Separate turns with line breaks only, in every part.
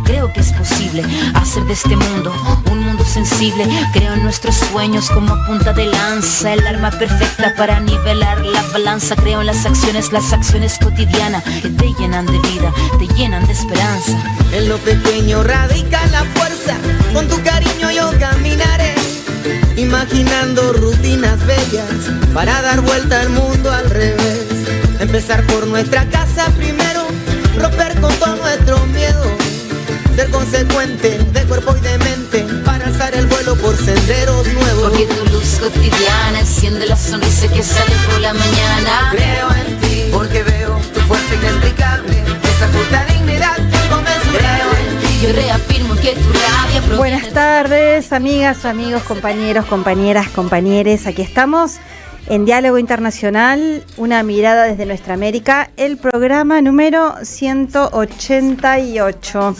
Creo que es posible hacer de este mundo un mundo sensible. Creo en nuestros sueños como punta de lanza, el arma perfecta para nivelar la balanza. Creo en las acciones cotidianas que te llenan de vida, te llenan de esperanza.
En lo pequeño radica la fuerza, con tu cariño yo caminaré, imaginando rutinas bellas para dar vuelta al mundo al revés. Empezar por nuestra casa primero, romper con todo nuestro miedo, ser consecuente de cuerpo y de mente para alzar el vuelo por senderos nuevos.
Porque tu luz cotidiana enciende la sonrisa que sale por la mañana.
Creo en ti porque veo tu fuerza inexplicable, esa justa dignidad inconmensurable. Creo en ti,
yo reafirmo que tu rabia proviene.
Buenas tardes, amigas, amigos, compañeros, compañeras, compañeres. Aquí estamos en Diálogo Internacional, una mirada desde nuestra América, el programa número 188.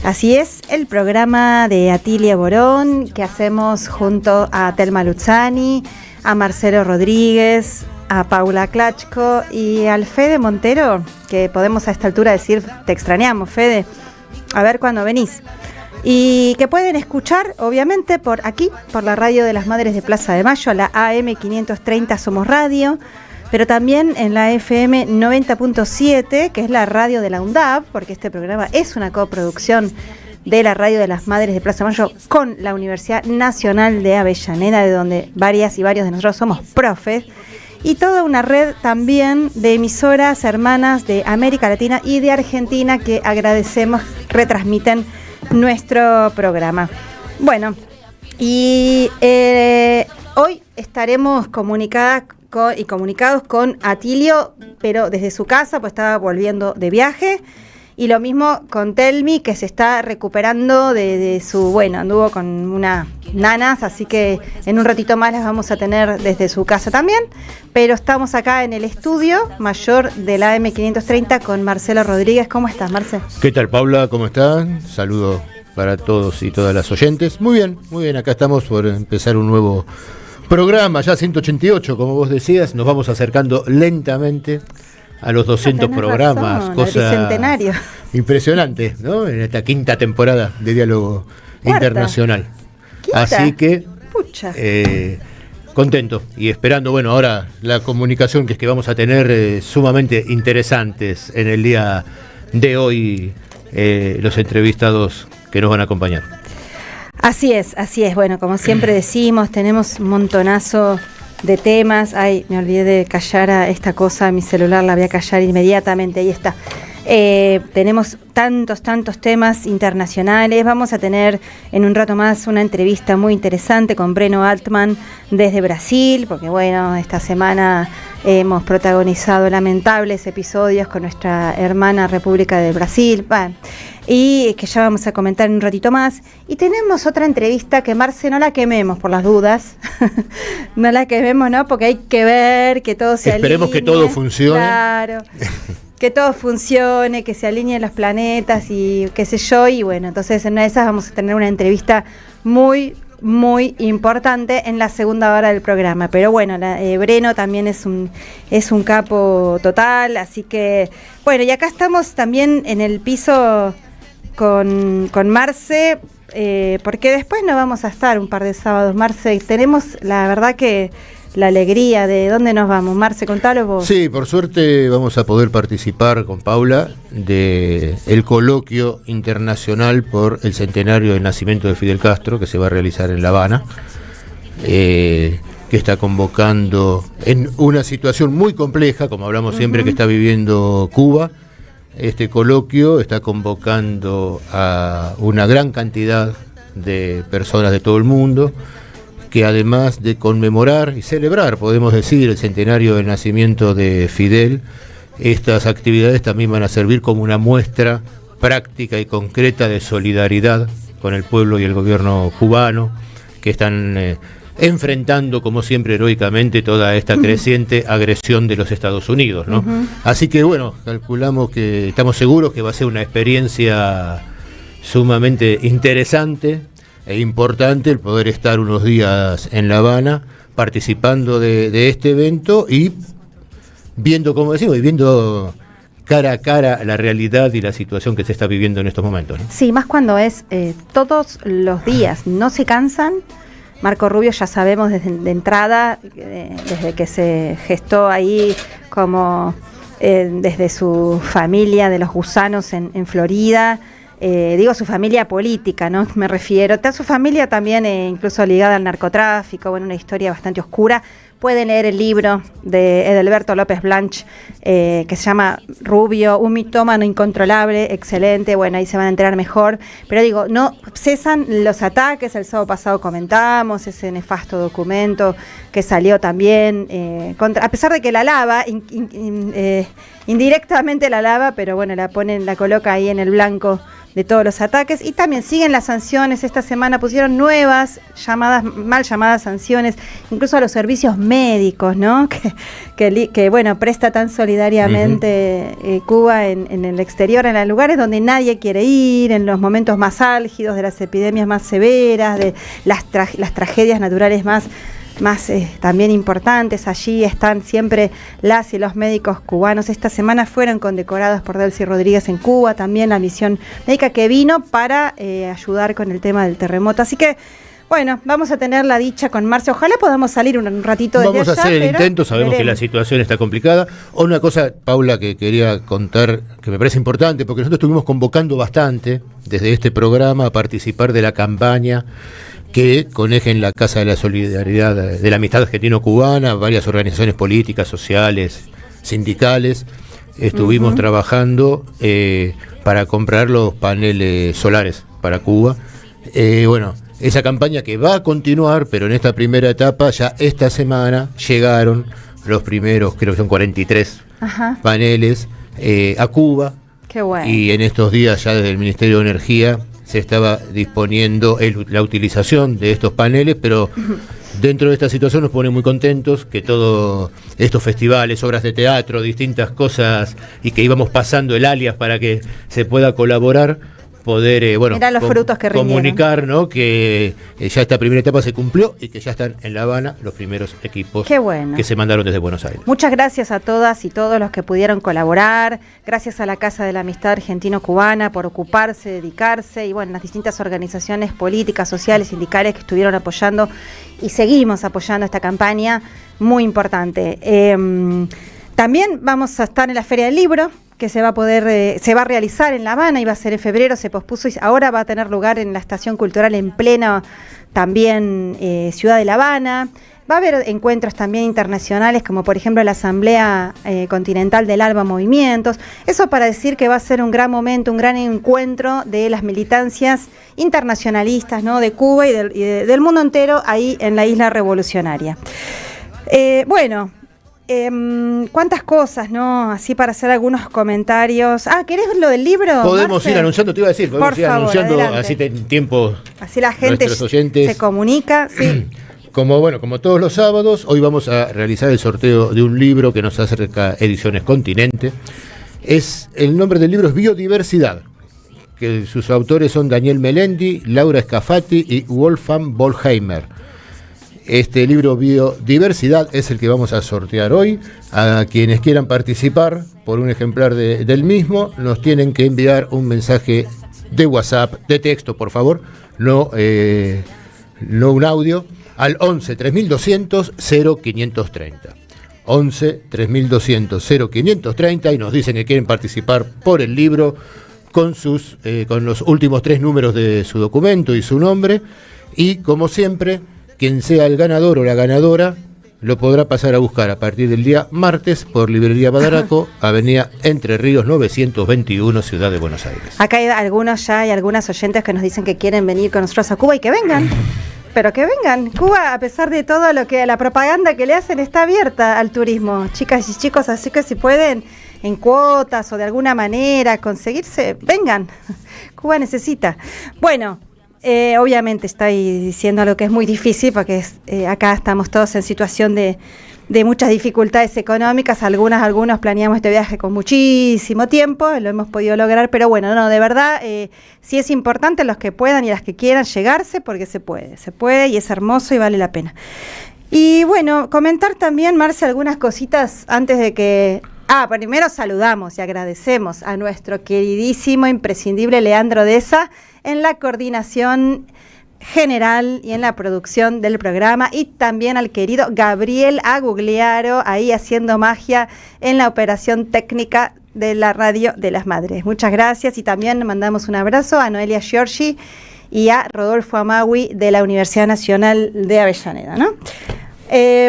Así es, el programa de Atilia Borón, que hacemos junto a Telma Luzzani, a Marcelo Rodríguez, a Paula Klachko y al Fede Montero, que podemos a esta altura decir, te extrañamos, Fede, a ver cuándo venís. Y que pueden escuchar, obviamente, por aquí, por la radio de las Madres de Plaza de Mayo, la AM 530 Somos Radio, pero también en la FM 90.7, que es la radio de la UNDAB, porque este programa es una coproducción de la radio de las Madres de Plaza de Mayo con la Universidad Nacional de Avellaneda, de donde varias y varios de nosotros somos profes, y toda una red también de emisoras hermanas de América Latina y de Argentina que agradecemos, retransmiten nuestro programa. Bueno, y hoy estaremos comunicados con Atilio, pero desde su casa, pues estaba volviendo de viaje, y lo mismo con Telmi, que se está recuperando de su, bueno, anduvo con unas nanas, así que en un ratito más las vamos a tener desde su casa también, pero estamos acá en el estudio mayor de la AM530 con Marcelo Rodríguez. ¿Cómo estás, Marcelo?
¿Qué tal, Paula? ¿Cómo están? Saludos para todos y todas las oyentes. Muy bien, acá estamos por empezar un nuevo programa, ya 188, como vos decías, nos vamos acercando lentamente a los 200 programas,
razón,
cosa
bicentenario.
Impresionante, ¿no? En esta quinta temporada de Diálogo Internacional.
¿Quinta?
Así que
Pucha.
contento y esperando, bueno, ahora la comunicación que vamos a tener sumamente interesantes en el día de hoy, los entrevistados que nos van a acompañar.
Así es. Bueno, como siempre decimos, tenemos un montonazo de temas. Ay, me olvidé de callar a esta cosa, mi celular la voy a callar inmediatamente, ahí está. Tenemos tantos temas internacionales. Vamos a tener en un rato más una entrevista muy interesante con Breno Altman desde Brasil, porque bueno, esta semana hemos protagonizado lamentables episodios con nuestra hermana República de Brasil, y que ya vamos a comentar en un ratito más. Y tenemos otra entrevista que, Marce, no la quememos por las dudas. No la quememos, ¿no? Porque hay que ver que todo se alinee.
Esperemos que todo funcione.
Claro. Que todo funcione, que se alineen los planetas y qué sé yo. Y bueno, entonces en una de esas vamos a tener una entrevista muy importante en la segunda hora del programa. Pero bueno, Breno también es un capo total, así que bueno, y acá estamos también en el piso con Marce, porque después no vamos a estar un par de sábados, Marce, y tenemos la verdad que la alegría de dónde nos vamos. Marce, contalo vos.
Sí, por suerte vamos a poder participar con Paula de el coloquio internacional por el centenario del nacimiento de Fidel Castro, que se va a realizar en La Habana, que está convocando en una situación muy compleja, como hablamos siempre, que está viviendo Cuba. Este coloquio está convocando a una gran cantidad de personas de todo el mundo, que además de conmemorar y celebrar, podemos decir, el centenario del nacimiento de Fidel, estas actividades también van a servir como una muestra práctica y concreta de solidaridad con el pueblo y el gobierno cubano, que están enfrentando, como siempre, heroicamente toda esta creciente agresión de los Estados Unidos, ¿no? Así que bueno, calculamos que estamos seguros que va a ser una experiencia sumamente interesante e importante el poder estar unos días en La Habana participando de este evento y viendo, como decimos, y viendo cara a cara la realidad y la situación que se está viviendo en estos momentos, ¿no?
Sí, más cuando es todos los días, no se cansan. Marco Rubio ya sabemos de entrada, desde que se gestó ahí como desde su familia de los gusanos en Florida, digo su familia política, ¿no? Me refiero, está su familia también incluso ligada al narcotráfico, bueno, una historia bastante oscura. Pueden leer el libro de Edelberto López Blanch, que se llama Rubio, un mitómano incontrolable, excelente, bueno, ahí se van a enterar mejor. Pero digo, no cesan los ataques, el sábado pasado comentamos ese nefasto documento que salió también, a pesar de que la lava, indirectamente la lava, pero bueno, la coloca ahí en el blanco de todos los ataques, y también siguen las sanciones. Esta semana pusieron nuevas mal llamadas sanciones, incluso a los servicios médicos, ¿no? Que bueno, presta tan solidariamente Cuba en el exterior, en los lugares donde nadie quiere ir, en los momentos más álgidos de las epidemias más severas, de las tragedias naturales más también importantes. Allí están siempre las y los médicos cubanos. Esta semana fueron condecorados por Delcy Rodríguez en Cuba, también la misión médica que vino para ayudar con el tema del terremoto. Así que, bueno, vamos a tener la dicha con Marce. Ojalá podamos salir un ratito desde allá.
Vamos a hacer el intento, sabemos que la situación está complicada. Una cosa, Paula, que quería contar, que me parece importante, porque nosotros estuvimos convocando bastante desde este programa a participar de la campaña que conejen la Casa de la Solidaridad, de la Amistad Argentino-Cubana, varias organizaciones políticas, sociales, sindicales. Estuvimos trabajando para comprar los paneles solares para Cuba. Bueno, esa campaña que va a continuar, pero en esta primera etapa, ya esta semana llegaron los primeros, creo que son 43 paneles a Cuba.
Qué bueno.
Y en estos días ya desde el Ministerio de Energía se estaba disponiendo la utilización de estos paneles, pero dentro de esta situación nos pone muy contentos que todos estos festivales, obras de teatro, distintas cosas, y que íbamos pasando el alias para que se pueda colaborar, poder
los frutos que
comunicar, ¿no? Que ya esta primera etapa se cumplió y que ya están en La Habana los primeros equipos que se mandaron desde Buenos Aires.
Muchas gracias a todas y todos los que pudieron colaborar, gracias a la Casa de la Amistad Argentino-Cubana por ocuparse, dedicarse, y bueno, las distintas organizaciones políticas, sociales, sindicales que estuvieron apoyando y seguimos apoyando esta campaña muy importante. También vamos a estar en la Feria del Libro, que se va a realizar en La Habana, iba a ser en febrero, se pospuso y ahora va a tener lugar en la Estación Cultural en plena también ciudad de La Habana. Va a haber encuentros también internacionales, como por ejemplo la Asamblea Continental del ALBA Movimientos. Eso para decir que va a ser un gran momento, un gran encuentro de las militancias internacionalistas, ¿no? De Cuba y del mundo entero ahí en la isla revolucionaria. Cuántas cosas, ¿no? Así para hacer algunos comentarios. ¿Querés lo del libro?
Podemos ir anunciando, te iba a decir, podemos ir anunciando así en tiempo.
Así la gente se comunica, sí.
Como todos los sábados, hoy vamos a realizar el sorteo de un libro que nos acerca Ediciones Continente. El nombre del libro es Biodiversidad, que sus autores son Daniel Melendi, Laura Scafati y Wolfgang Bollheimer. Este libro Biodiversidad es el que vamos a sortear hoy. A quienes quieran participar por un ejemplar del mismo, nos tienen que enviar un mensaje de WhatsApp, de texto, por favor, no un audio, al 11 3200 0530. 11 3200 0530 y nos dicen que quieren participar por el libro con los últimos 3 números de su documento y su nombre. Y como siempre, quien sea el ganador o la ganadora lo podrá pasar a buscar a partir del día martes por Librería Badaraco, Avenida Entre Ríos 921, Ciudad de Buenos Aires.
Acá hay algunas oyentes que nos dicen que quieren venir con nosotros a Cuba y que vengan. Pero que vengan. Cuba, a pesar de todo la propaganda que le hacen, está abierta al turismo, chicas y chicos, así que si pueden en cuotas o de alguna manera conseguirse, vengan. Cuba necesita. Bueno, obviamente estoy diciendo algo que es muy difícil porque acá estamos todos en situación de muchas dificultades económicas. Algunos planeamos este viaje con muchísimo tiempo, lo hemos podido lograr, pero bueno, no, de verdad, sí es importante los que puedan y las que quieran llegarse, porque se puede y es hermoso y vale la pena. Y bueno, comentar también, Marce, algunas cositas antes de que Primero saludamos y agradecemos a nuestro queridísimo, imprescindible Leandro Deza en la coordinación general y en la producción del programa, y también al querido Gabriel Agugliaro ahí haciendo magia en la operación técnica de la Radio de las Madres. Muchas gracias, y también mandamos un abrazo a Noelia Giorgi y a Rodolfo Amawi de la Universidad Nacional de Avellaneda, ¿no?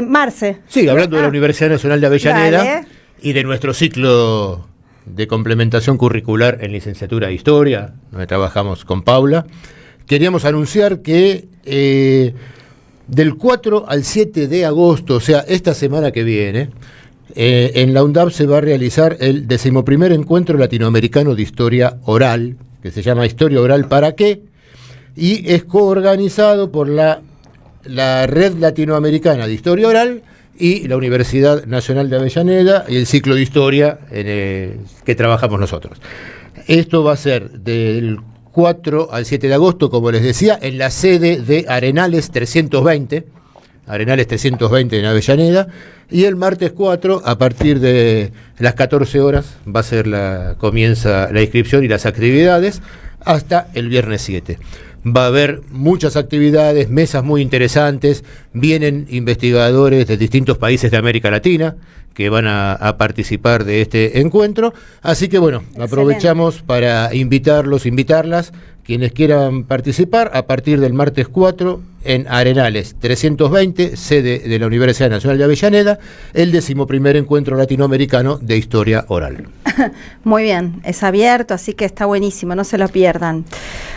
Marce.
Sí, hablando de la Universidad Nacional de Avellaneda,
dale.
Y de nuestro ciclo de complementación curricular en licenciatura de Historia, donde trabajamos con Paula, queríamos anunciar que del 4 al 7 de agosto, o sea, esta semana que viene, en la UNDAB se va a realizar el 11º Encuentro Latinoamericano de Historia Oral, que se llama Historia Oral ¿para qué? Y es coorganizado por la Red Latinoamericana de Historia Oral y la Universidad Nacional de Avellaneda y el ciclo de Historia que trabajamos nosotros. Esto va a ser del 4 al 7 de agosto, como les decía, en la sede de Arenales 320 en Avellaneda, y el martes 4, a partir de las 14 horas, comienza la inscripción y las actividades, hasta el viernes 7. Va a haber muchas actividades, mesas muy interesantes, vienen investigadores de distintos países de América Latina que van a participar de este encuentro, así que bueno, excelente. Aprovechamos para invitarlas, quienes quieran participar, a partir del martes 4 en Arenales 320, sede de la Universidad Nacional de Avellaneda, el 11º Encuentro Latinoamericano de Historia Oral.
Muy bien, es abierto, así que está buenísimo, no se lo pierdan.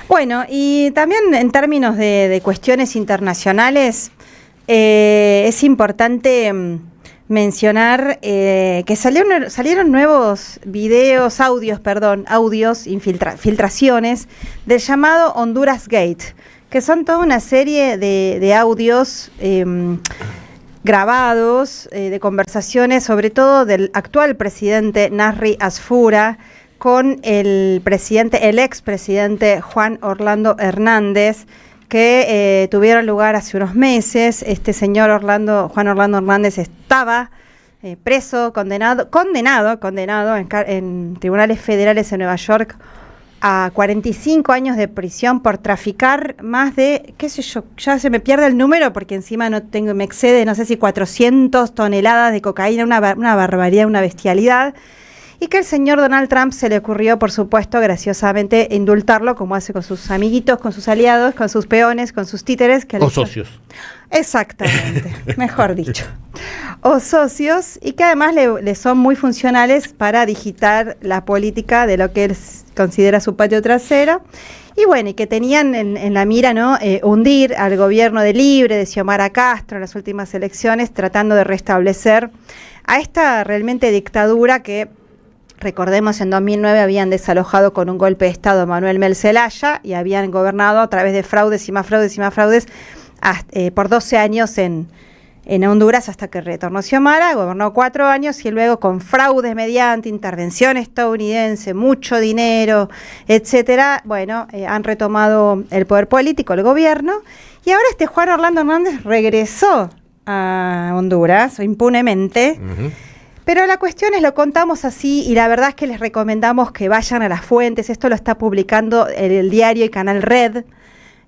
Bueno, y también en términos de cuestiones internacionales, es importante mencionar que salieron nuevos audios, filtraciones del llamado Honduras Gate, que son toda una serie de audios grabados, de conversaciones, sobre todo del actual presidente Nasri Asfura con el expresidente Juan Orlando Hernández, que tuvieron lugar hace unos meses. Este señor Juan Orlando Hernández estaba preso, condenado en tribunales federales en Nueva York a 45 años de prisión por traficar más de, qué sé yo, ya se me pierde el número porque encima me excede, no sé si 400 toneladas de cocaína, una barbaridad, una bestialidad. Y que el señor Donald Trump se le ocurrió, por supuesto, graciosamente, indultarlo, como hace con sus amiguitos, con sus aliados, con sus peones, con sus títeres. O
socios.
Exactamente, mejor dicho. O socios, y que además le son muy funcionales para digitar la política de lo que él considera su patio trasero. Y bueno, y que tenían en la mira, ¿no?, hundir al gobierno de Libre, de Xiomara Castro en las últimas elecciones, tratando de restablecer a esta realmente dictadura que, recordemos, en 2009 habían desalojado con un golpe de Estado a Manuel Mel Zelaya y habían gobernado a través de fraudes y más fraudes por 12 años en Honduras, hasta que retornó Xiomara, gobernó 4 años y luego, con fraudes mediante intervención estadounidense, mucho dinero, etcétera, han retomado el poder político, el gobierno, y ahora este Juan Orlando Hernández regresó a Honduras impunemente. Uh-huh. Pero la cuestión es, lo contamos así, y la verdad es que les recomendamos que vayan a las fuentes. Esto lo está publicando el diario y Canal Red.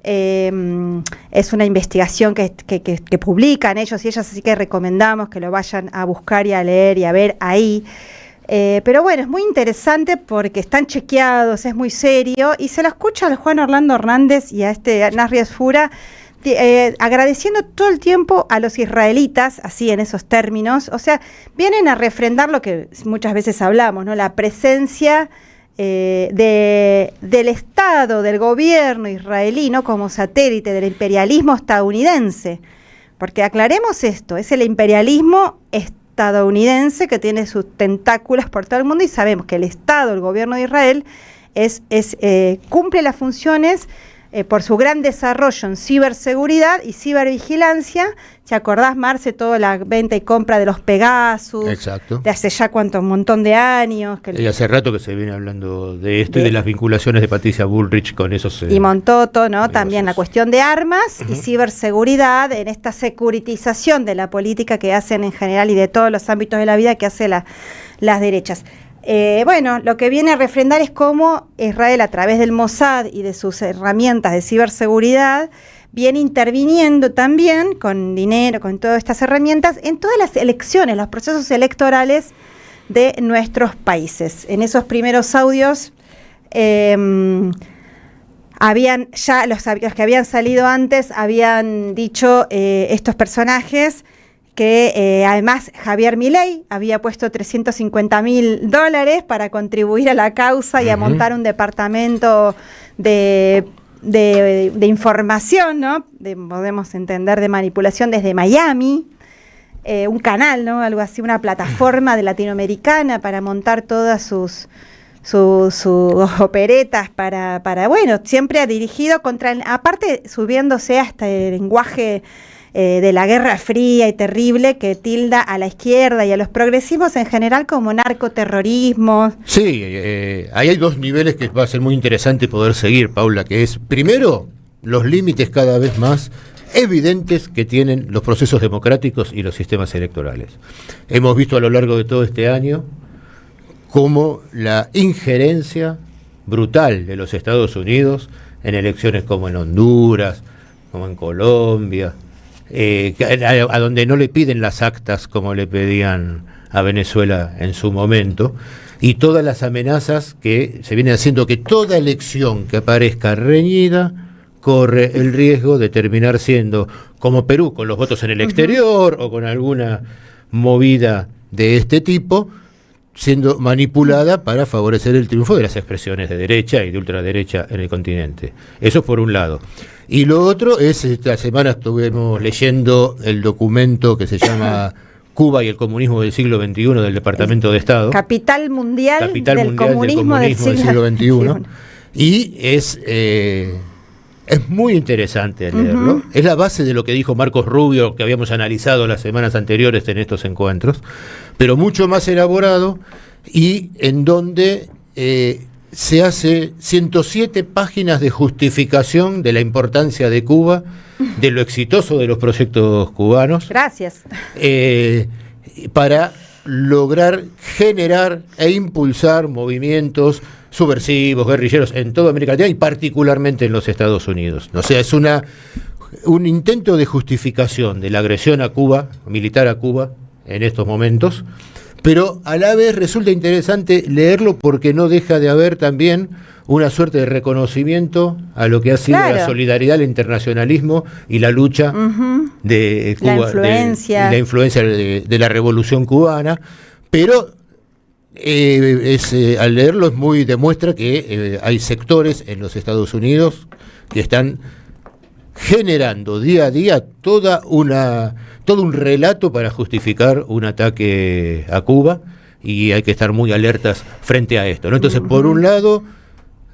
Es una investigación que publican ellos y ellas, así que recomendamos que lo vayan a buscar y a leer y a ver ahí. Pero bueno, es muy interesante porque están chequeados, es muy serio, y se lo escucha al Juan Orlando Hernández y a Nasri Asfura agradeciendo todo el tiempo a los israelitas, así en esos términos. O sea, vienen a refrendar lo que muchas veces hablamos, ¿no? La presencia del Estado, del gobierno israelí, ¿no?, como satélite del imperialismo estadounidense. Porque aclaremos esto, es el imperialismo estadounidense que tiene sus tentáculos por todo el mundo, y sabemos que el Estado, el gobierno de Israel, cumple las funciones por su gran desarrollo en ciberseguridad y cibervigilancia. ¿Te acordás, Marce, toda la venta y compra de los Pegasus?
Exacto.
De hace ya un montón de años.
Y hace rato que se viene hablando de esto y de las vinculaciones de Patricia Bullrich con esos...
y Montoto, ¿no? También la cuestión de armas y ciberseguridad, en esta securitización de la política que hacen en general y de todos los ámbitos de la vida que hace las derechas. Bueno, lo que viene a refrendar es cómo Israel, a través del Mossad y de sus herramientas de ciberseguridad, viene interviniendo también con dinero, con todas estas herramientas, en todas las elecciones, los procesos electorales de nuestros países. En esos primeros audios, habían ya los que habían salido antes, habían dicho estos personajes que además Javier Milei había puesto $350.000 para contribuir a la causa y a montar un departamento de información, ¿no? Podemos entender, de manipulación desde Miami, un canal, ¿no? Algo así, una plataforma de latinoamericana para montar todas sus operetas para bueno, siempre ha dirigido contra, aparte subiéndose hasta el lenguaje de la Guerra Fría y terrible que tilda a la izquierda y a los progresismos en general como narcoterrorismo.
Sí, ahí hay dos niveles que va a ser muy interesante poder seguir, Paula, que es, primero, los límites cada vez más evidentes que tienen los procesos democráticos y los sistemas electorales. Hemos visto a lo largo de todo este año cómo la injerencia brutal de los Estados Unidos en elecciones como en Honduras, como en Colombia, a donde no le piden las actas como le pedían a Venezuela en su momento, y todas las amenazas que se vienen haciendo, que toda elección que aparezca reñida corre el riesgo de terminar siendo, como Perú, con los votos en el exterior o con alguna movida de este tipo, siendo manipulada para favorecer el triunfo de las expresiones de derecha y de ultraderecha en el continente. Eso por un lado. Y lo otro es, esta semana estuvimos leyendo el documento que se llama Cuba y el comunismo del siglo XXI del Departamento de Estado.
Capital mundial del comunismo del siglo XXI.
Y es muy interesante leerlo. Es la base de lo que dijo Marcos Rubio, que habíamos analizado las semanas anteriores en estos encuentros, pero mucho más elaborado, y en donde se hace 107 páginas de justificación de la importancia de Cuba, de lo exitoso de los proyectos cubanos.
Gracias.
Para lograr generar e impulsar movimientos subversivos, guerrilleros en toda América Latina y particularmente en los Estados Unidos. O sea, es un intento de justificación de la agresión a Cuba, militar a Cuba, en estos momentos, pero a la vez resulta interesante leerlo porque no deja de haber también una suerte de reconocimiento a lo que ha sido la solidaridad, el internacionalismo y la lucha de Cuba, la influencia de la revolución cubana, pero al leerlo demuestra que hay sectores en los Estados Unidos que están generando día a día todo un relato para justificar un ataque a Cuba, y hay que estar muy alertas frente a esto, ¿no? Entonces, por un lado,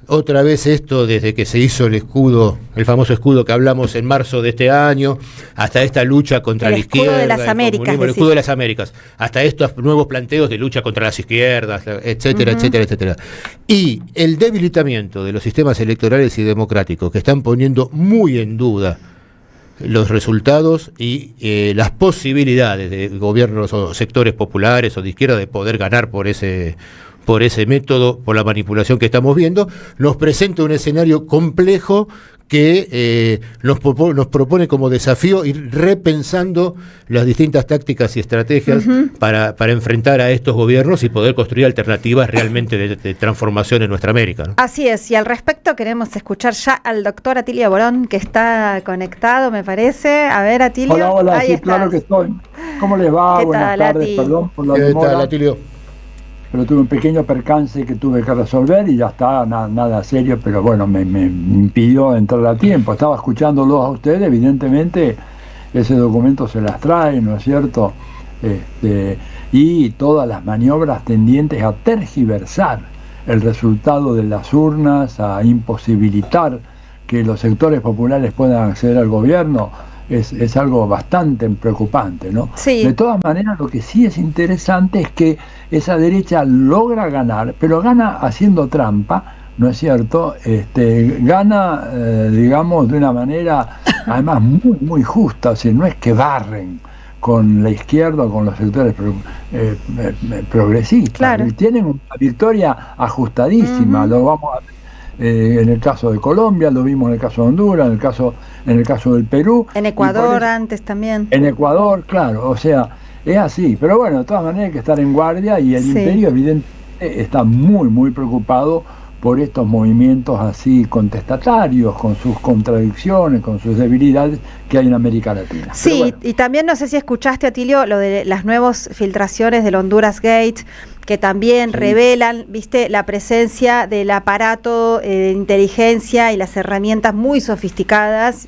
otra vez esto, desde que se hizo el famoso escudo que hablamos en marzo de este año, hasta esta lucha contra la izquierda,
de las Américas,
el escudo de las Américas, hasta estos nuevos planteos de lucha contra las izquierdas, etcétera, etcétera, etcétera. Y el debilitamiento de los sistemas electorales y democráticos, que están poniendo muy en duda los resultados y las posibilidades de gobiernos o sectores populares o de izquierda de poder ganar por ese método, por la manipulación que estamos viendo, nos presenta un escenario complejo que nos propone como desafío ir repensando las distintas tácticas y estrategias para enfrentar a estos gobiernos y poder construir alternativas realmente de transformación en nuestra América, ¿no?
Así es, y al respecto queremos escuchar ya al doctor Atilio Borón, que está conectado, me parece. A ver, Atilio.
Hola,
ahí
sí,
estás.
Claro que estoy. ¿Cómo les va? Buenas tardes, perdón por la demora.
¿Qué tal, Atilio?
Pero tuve un pequeño percance que tuve que resolver y ya está, nada serio, pero bueno, me impidió entrar a tiempo. Estaba escuchándolos a ustedes, evidentemente ese documento se las trae, ¿no es cierto? Y todas las maniobras tendientes a tergiversar el resultado de las urnas, a imposibilitar que los sectores populares puedan acceder al gobierno es algo bastante preocupante, ¿no?
Sí.
De todas maneras, lo que sí es interesante es que esa derecha logra ganar, pero gana haciendo trampa, ¿no es cierto? Gana, digamos, de una manera además muy, muy justa, o sea, no es que barren con la izquierda o con los sectores progresistas.
Claro.
Tienen una victoria ajustadísima, lo vamos a en el caso de Colombia, lo vimos en el caso de Honduras, en el caso del Perú.
En Ecuador antes también.
En Ecuador, claro, o sea, es así. Pero bueno, de todas maneras hay que estar en guardia y el imperio evidentemente está muy, muy preocupado por estos movimientos así contestatarios, con sus contradicciones, con sus debilidades que hay en América Latina.
Sí,
bueno.
Y también no sé si escuchaste, Atilio, lo de las nuevas filtraciones del Honduras Gate, que también revelan, viste, la presencia del aparato de inteligencia y las herramientas muy sofisticadas,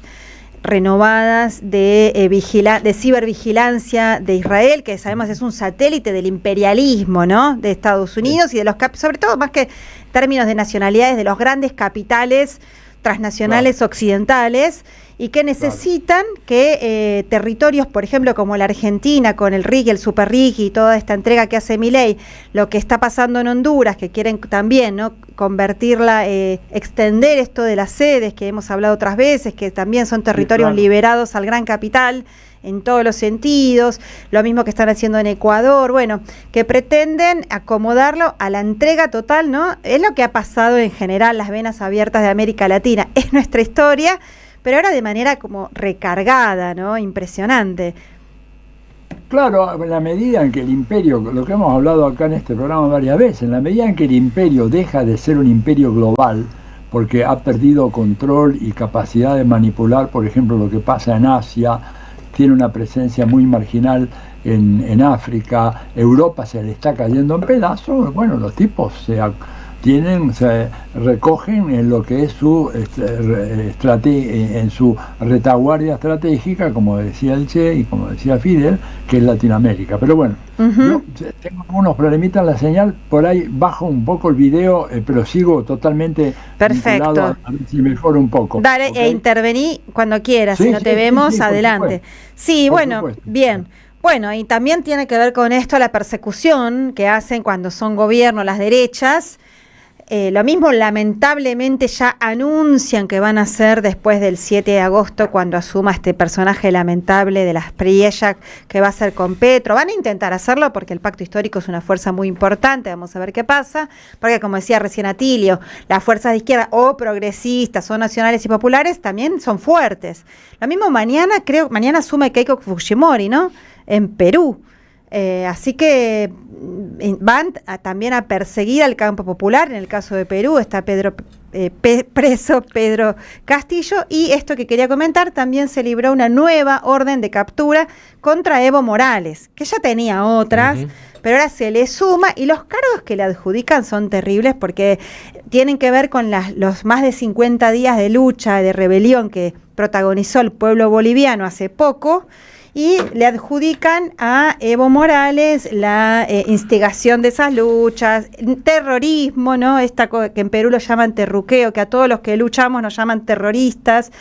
renovadas de cibervigilancia de Israel, que sabemos es un satélite del imperialismo, ¿no?, de Estados Unidos y de los sobre todo más que términos de nacionalidades de los grandes capitales transnacionales occidentales, y que necesitan que territorios, por ejemplo, como la Argentina, con el RIC, el Super RIC y toda esta entrega que hace Milei, lo que está pasando en Honduras, que quieren también, ¿no?, convertirla, extender esto de las sedes, que hemos hablado otras veces, que también son territorios liberados al gran capital, en todos los sentidos, lo mismo que están haciendo en Ecuador, bueno, que pretenden acomodarlo a la entrega total, ¿no? Es lo que ha pasado en general, las venas abiertas de América Latina, es nuestra historia, pero ahora de manera como recargada, ¿no? Impresionante.
Claro, en la medida en que el imperio, lo que hemos hablado acá en este programa varias veces, en la medida en que el imperio deja de ser un imperio global, porque ha perdido control y capacidad de manipular, por ejemplo, lo que pasa en Asia, tiene una presencia muy marginal en África, Europa se le está cayendo en pedazos, bueno, los tipos se recogen en lo que es su en su retaguardia estratégica, como decía el Che y como decía Fidel, que es Latinoamérica. Pero bueno, yo tengo unos problemitas en la señal, por ahí bajo un poco el video, pero sigo totalmente
perfecto,
a ver si mejora un poco.
Dale,
¿okay?
Intervení cuando quieras, si no te vemos, adelante. Sí, bueno, bien. Bueno, y también tiene que ver con esto la persecución que hacen cuando son gobierno las derechas. Lo mismo, lamentablemente, ya anuncian que van a hacer después del 7 de agosto, cuando asuma este personaje lamentable de las Priella, que va a ser con Petro. Van a intentar hacerlo porque el pacto histórico es una fuerza muy importante, vamos a ver qué pasa, porque como decía recién Atilio, las fuerzas de izquierda o progresistas o nacionales y populares también son fuertes. Lo mismo mañana asume Keiko Fujimori, ¿no?, en Perú. Así que van también a perseguir al campo popular. En el caso de Perú está preso Pedro Castillo, y esto que quería comentar, también se libró una nueva orden de captura contra Evo Morales, que ya tenía otras, pero ahora se le suma, y los cargos que le adjudican son terribles porque tienen que ver con los más de 50 días de lucha, de rebelión que protagonizó el pueblo boliviano hace poco, y le adjudican a Evo Morales la instigación de esas luchas, terrorismo, ¿no? Que en Perú lo llaman terruqueo, que a todos los que luchamos nos llaman terroristas,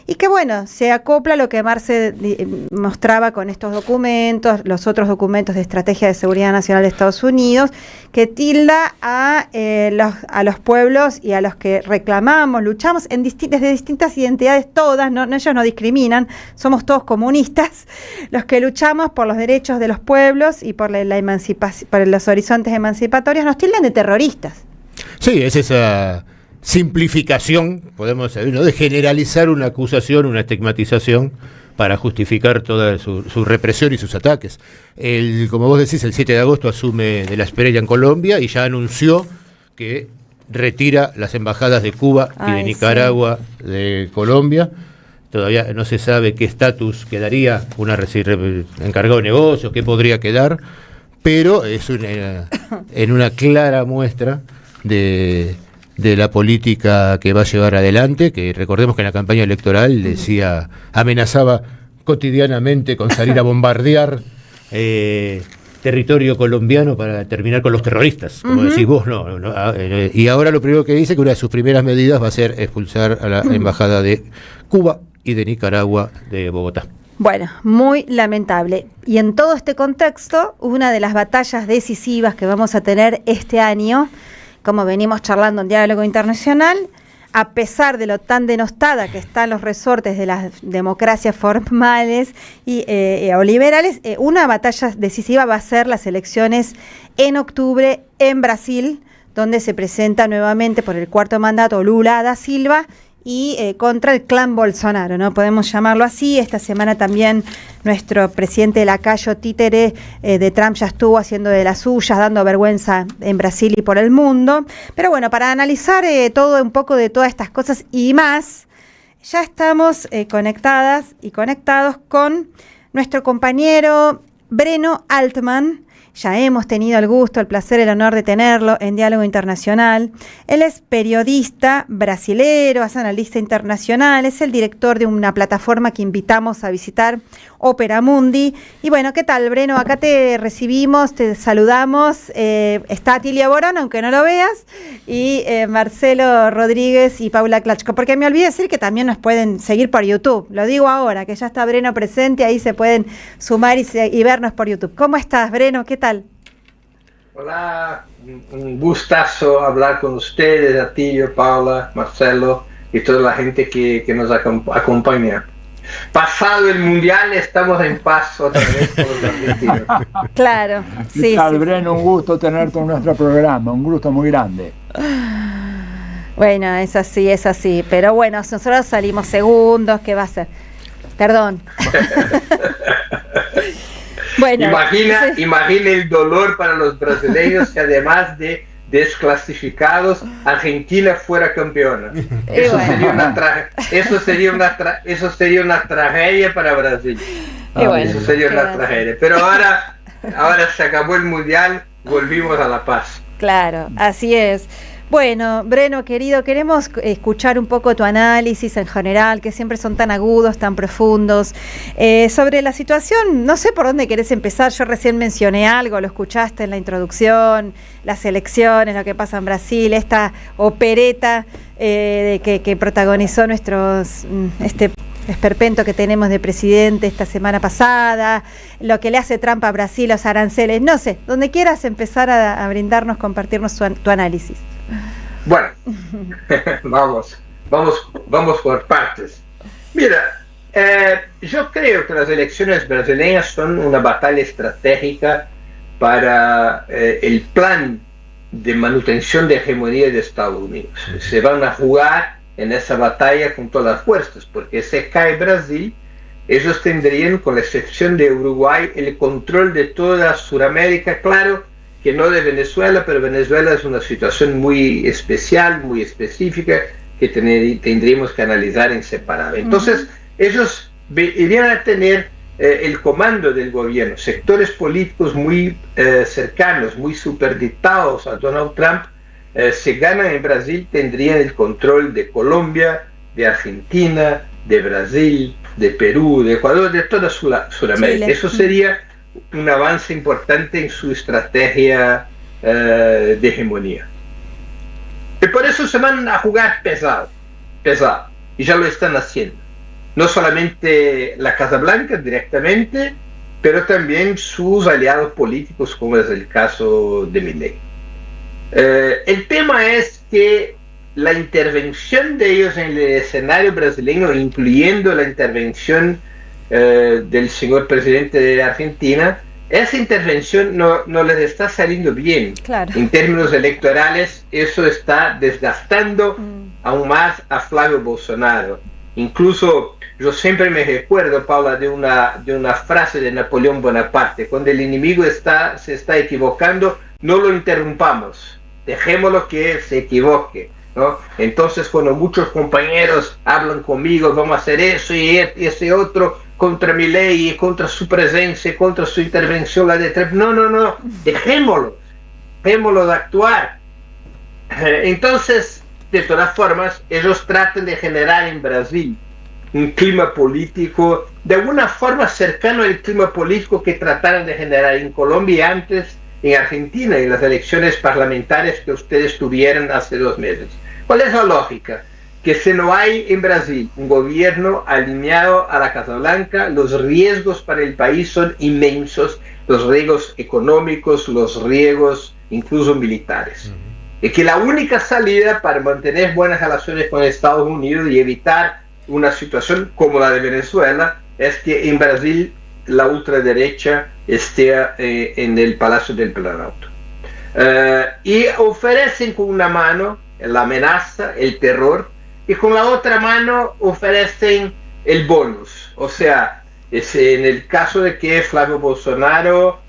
y que bueno, se acopla a lo que Marce mostraba con estos documentos, los otros documentos de Estrategia de Seguridad Nacional de Estados Unidos, que tilda a los pueblos y a los que reclamamos, luchamos desde distintas identidades todas, ¿no? Ellos no discriminan, somos todos comunistas, los que luchamos por los derechos de los pueblos y por la emancipación, por los horizontes emancipatorios, nos tildan de terroristas.
Sí, es esa simplificación, podemos decir, ¿no?, de generalizar una acusación, una estigmatización para justificar toda su represión y sus ataques. Como vos decís, el 7 de agosto asume de la Espriella en Colombia y ya anunció que retira las embajadas de Cuba y de Nicaragua de Colombia. Todavía no se sabe qué estatus quedaría, encargado de negocios, qué podría quedar, pero es en una clara muestra de la política que va a llevar adelante, que recordemos que en la campaña electoral amenazaba cotidianamente con salir a bombardear territorio colombiano para terminar con los terroristas, como decís vos, y ahora lo primero que dice que una de sus primeras medidas va a ser expulsar a la embajada de Cuba y de Nicaragua de Bogotá.
Bueno, muy lamentable. Y en todo este contexto, una de las batallas decisivas que vamos a tener este año, como venimos charlando en Diálogo Internacional, a pesar de lo tan denostada que están los resortes de las democracias formales o liberales, una batalla decisiva va a ser las elecciones en octubre en Brasil, donde se presenta nuevamente por el cuarto mandato Lula da Silva y contra el clan Bolsonaro, ¿no? Podemos llamarlo así. Esta semana también nuestro presidente lacayo títere de Trump ya estuvo haciendo de las suyas, dando vergüenza en Brasil y por el mundo. Pero bueno, para analizar todo un poco de todas estas cosas y más, ya estamos conectadas y conectados con nuestro compañero Breno Altman. Ya hemos tenido el gusto, el placer, el honor de tenerlo en Diálogo Internacional. Él es periodista brasilero, es analista internacional, es el director de una plataforma que invitamos a visitar, Opera Mundi. Y bueno, ¿qué tal, Breno? Acá te recibimos, te saludamos. Está Atilia Borón, aunque no lo veas, y Marcelo Rodríguez y Paula Klachko. Porque me olvidé decir que también nos pueden seguir por YouTube. Lo digo ahora, que ya está Breno presente, ahí se pueden sumar y vernos por YouTube. ¿Cómo estás, Breno? ¿Qué tal?
Hola, un gustazo hablar con ustedes, Atilio, Paula, Marcelo y toda la gente que nos acompaña. Pasado el mundial, estamos en paz otra vez con los argentinos.
Claro, sí.
¿Qué tal, Breno? Un gusto tenerte en nuestro programa, un gusto muy grande.
Bueno, es así, pero bueno, nosotros salimos segundos, ¿qué va a ser? Perdón. Bueno,
imagina el dolor para los brasileños que además de desclasificados, Argentina fuera campeona. Eso sería una tragedia para Brasil. Eso sería una tragedia. Pero ahora se acabó el mundial, volvimos a la paz.
Claro, así es. Bueno, Breno, querido, queremos escuchar un poco tu análisis en general, que siempre son tan agudos, tan profundos, sobre la situación. No sé por dónde querés empezar, yo recién mencioné algo, lo escuchaste en la introducción, las elecciones, lo que pasa en Brasil, esta opereta que protagonizó este esperpento que tenemos de presidente esta semana pasada, lo que le hace Trump a Brasil, los aranceles, no sé, donde quieras empezar a brindarnos, compartirnos tu análisis.
Bueno, vamos por partes. Mira, yo creo que las elecciones brasileñas son una batalla estratégica para el plan de manutención de hegemonía de Estados Unidos. Se van a jugar en esa batalla con todas las fuerzas, porque si cae Brasil, ellos tendrían, con la excepción de Uruguay, el control de toda Sudamérica, claro, que no de Venezuela, pero Venezuela es una situación muy especial, muy específica, que tendríamos que analizar en separado. Entonces, ellos irían a tener el comando del gobierno, sectores políticos muy cercanos, muy superditados a Donald Trump. Si ganan en Brasil, tendrían el control de Colombia, de Argentina, de Brasil, de Perú, de Ecuador, de toda Sudamérica. Eso sería un avance importante en su estrategia de hegemonía. Y por eso se van a jugar pesado, y ya lo están haciendo. No solamente la Casa Blanca directamente, pero también sus aliados políticos, como es el caso de Milei. El tema es que la intervención de ellos en el escenario brasileño, incluyendo la intervención del señor presidente de Argentina, esa intervención no les está saliendo bien.
Claro.
En términos electorales, eso está desgastando aún más a Flávio Bolsonaro. Incluso yo siempre me recuerdo, Paula, de una frase de Napoleón Bonaparte: cuando el enemigo se está equivocando, no lo interrumpamos, dejémoslo que se equivoque, ¿no? Entonces, cuando muchos compañeros hablan conmigo, vamos a hacer eso y ese otro contra Milei y contra su presencia, contra su intervención, la de Trump, no, dejémoslo de actuar. Entonces, de todas formas, ellos tratan de generar en Brasil un clima político de alguna forma cercano al clima político que trataron de generar en Colombia y antes en Argentina, en las elecciones parlamentarias que ustedes tuvieron hace 2 meses. ¿Cuál es la lógica? Que si no hay en Brasil un gobierno alineado a la Casa Blanca, los riesgos para el país son inmensos, los riesgos económicos, los riesgos incluso militares. Y que la única salida para mantener buenas relaciones con Estados Unidos y evitar una situación como la de Venezuela es que en Brasil la ultraderecha esté en el Palacio del Planalto. Y ofrecen con una mano la amenaza, el terror, y con la otra mano ofrecen el bonus. O sea, en el caso de que Flavio Bolsonaro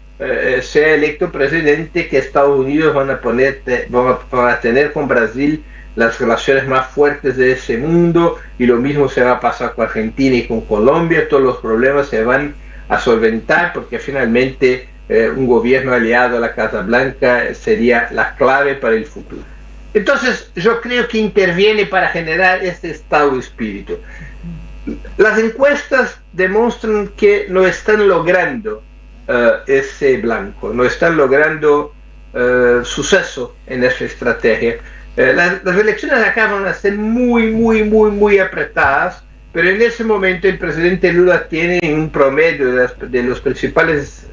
sea electo presidente, que Estados Unidos van a tener con Brasil las relaciones más fuertes de ese mundo, y lo mismo se va a pasar con Argentina y con Colombia. Todos los problemas se van a solventar porque finalmente un gobierno aliado a la Casa Blanca sería la clave para el futuro. Entonces yo creo que interviene para generar este estado de espíritu. Las encuestas demuestran que no están logrando ese blanco, no están logrando suceso en esa estrategia. Las elecciones acá van a ser muy apretadas, pero en ese momento el presidente Lula tiene un promedio de los principales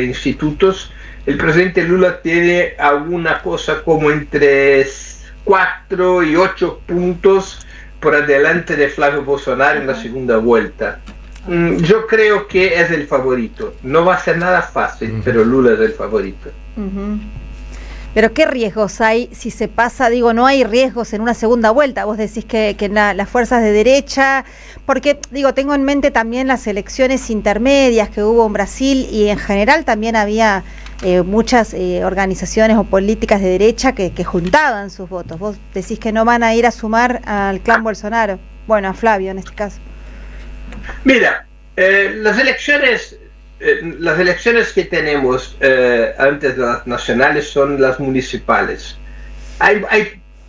institutos, el presidente Lula tiene alguna cosa como entre 4 y 8 puntos por adelante de Flavio Bolsonaro en la segunda vuelta. Yo creo que es el favorito. No va a ser nada fácil, pero Lula es el favorito.
Pero ¿qué riesgos hay si se pasa? Digo, no hay riesgos en una segunda vuelta. Vos decís que las fuerzas de derecha, porque digo, tengo en mente también las elecciones intermedias que hubo en Brasil y en general también había muchas organizaciones o políticas de derecha que juntaban sus votos. Vos decís que no van a ir a sumar al clan Bolsonaro, bueno, a Flavio en este caso.
Mira, las elecciones que tenemos antes de las nacionales son las municipales.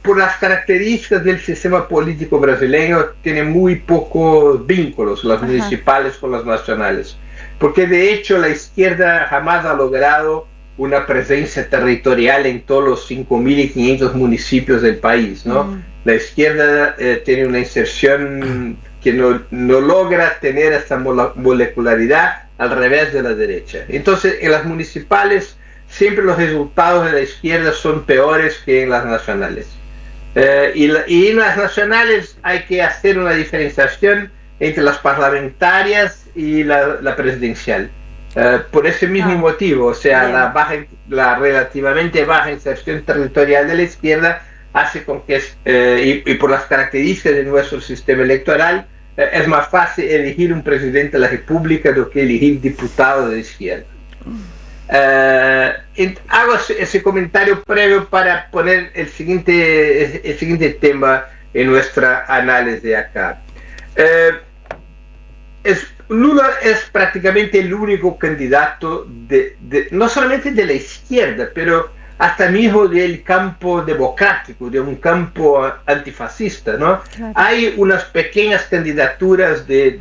Por las características del sistema político brasileño, tiene muy pocos vínculos las municipales con las nacionales, porque de hecho la izquierda jamás ha logrado una presencia territorial en todos los 5.500 municipios del país, ¿no? La izquierda tiene una inserción que no logra tener esta molecularidad, al revés de la derecha. Entonces, en las municipales siempre los resultados de la izquierda son peores que en las nacionales. Y en las nacionales hay que hacer una diferenciación entre las parlamentarias y la presidencial. Por ese mismo motivo, o sea, la relativamente baja inserción territorial de la izquierda hace con que, y por las características de nuestro sistema electoral, es más fácil elegir un presidente de la República do que elegir diputados de izquierda. Hago ese comentario previo para poner el siguiente tema en nuestra análisis de acá. Lula es prácticamente el único candidato no solamente de la izquierda, pero hasta mismo del campo democrático, de un campo antifascista, ¿no? Claro. Hay unas pequeñas candidaturas de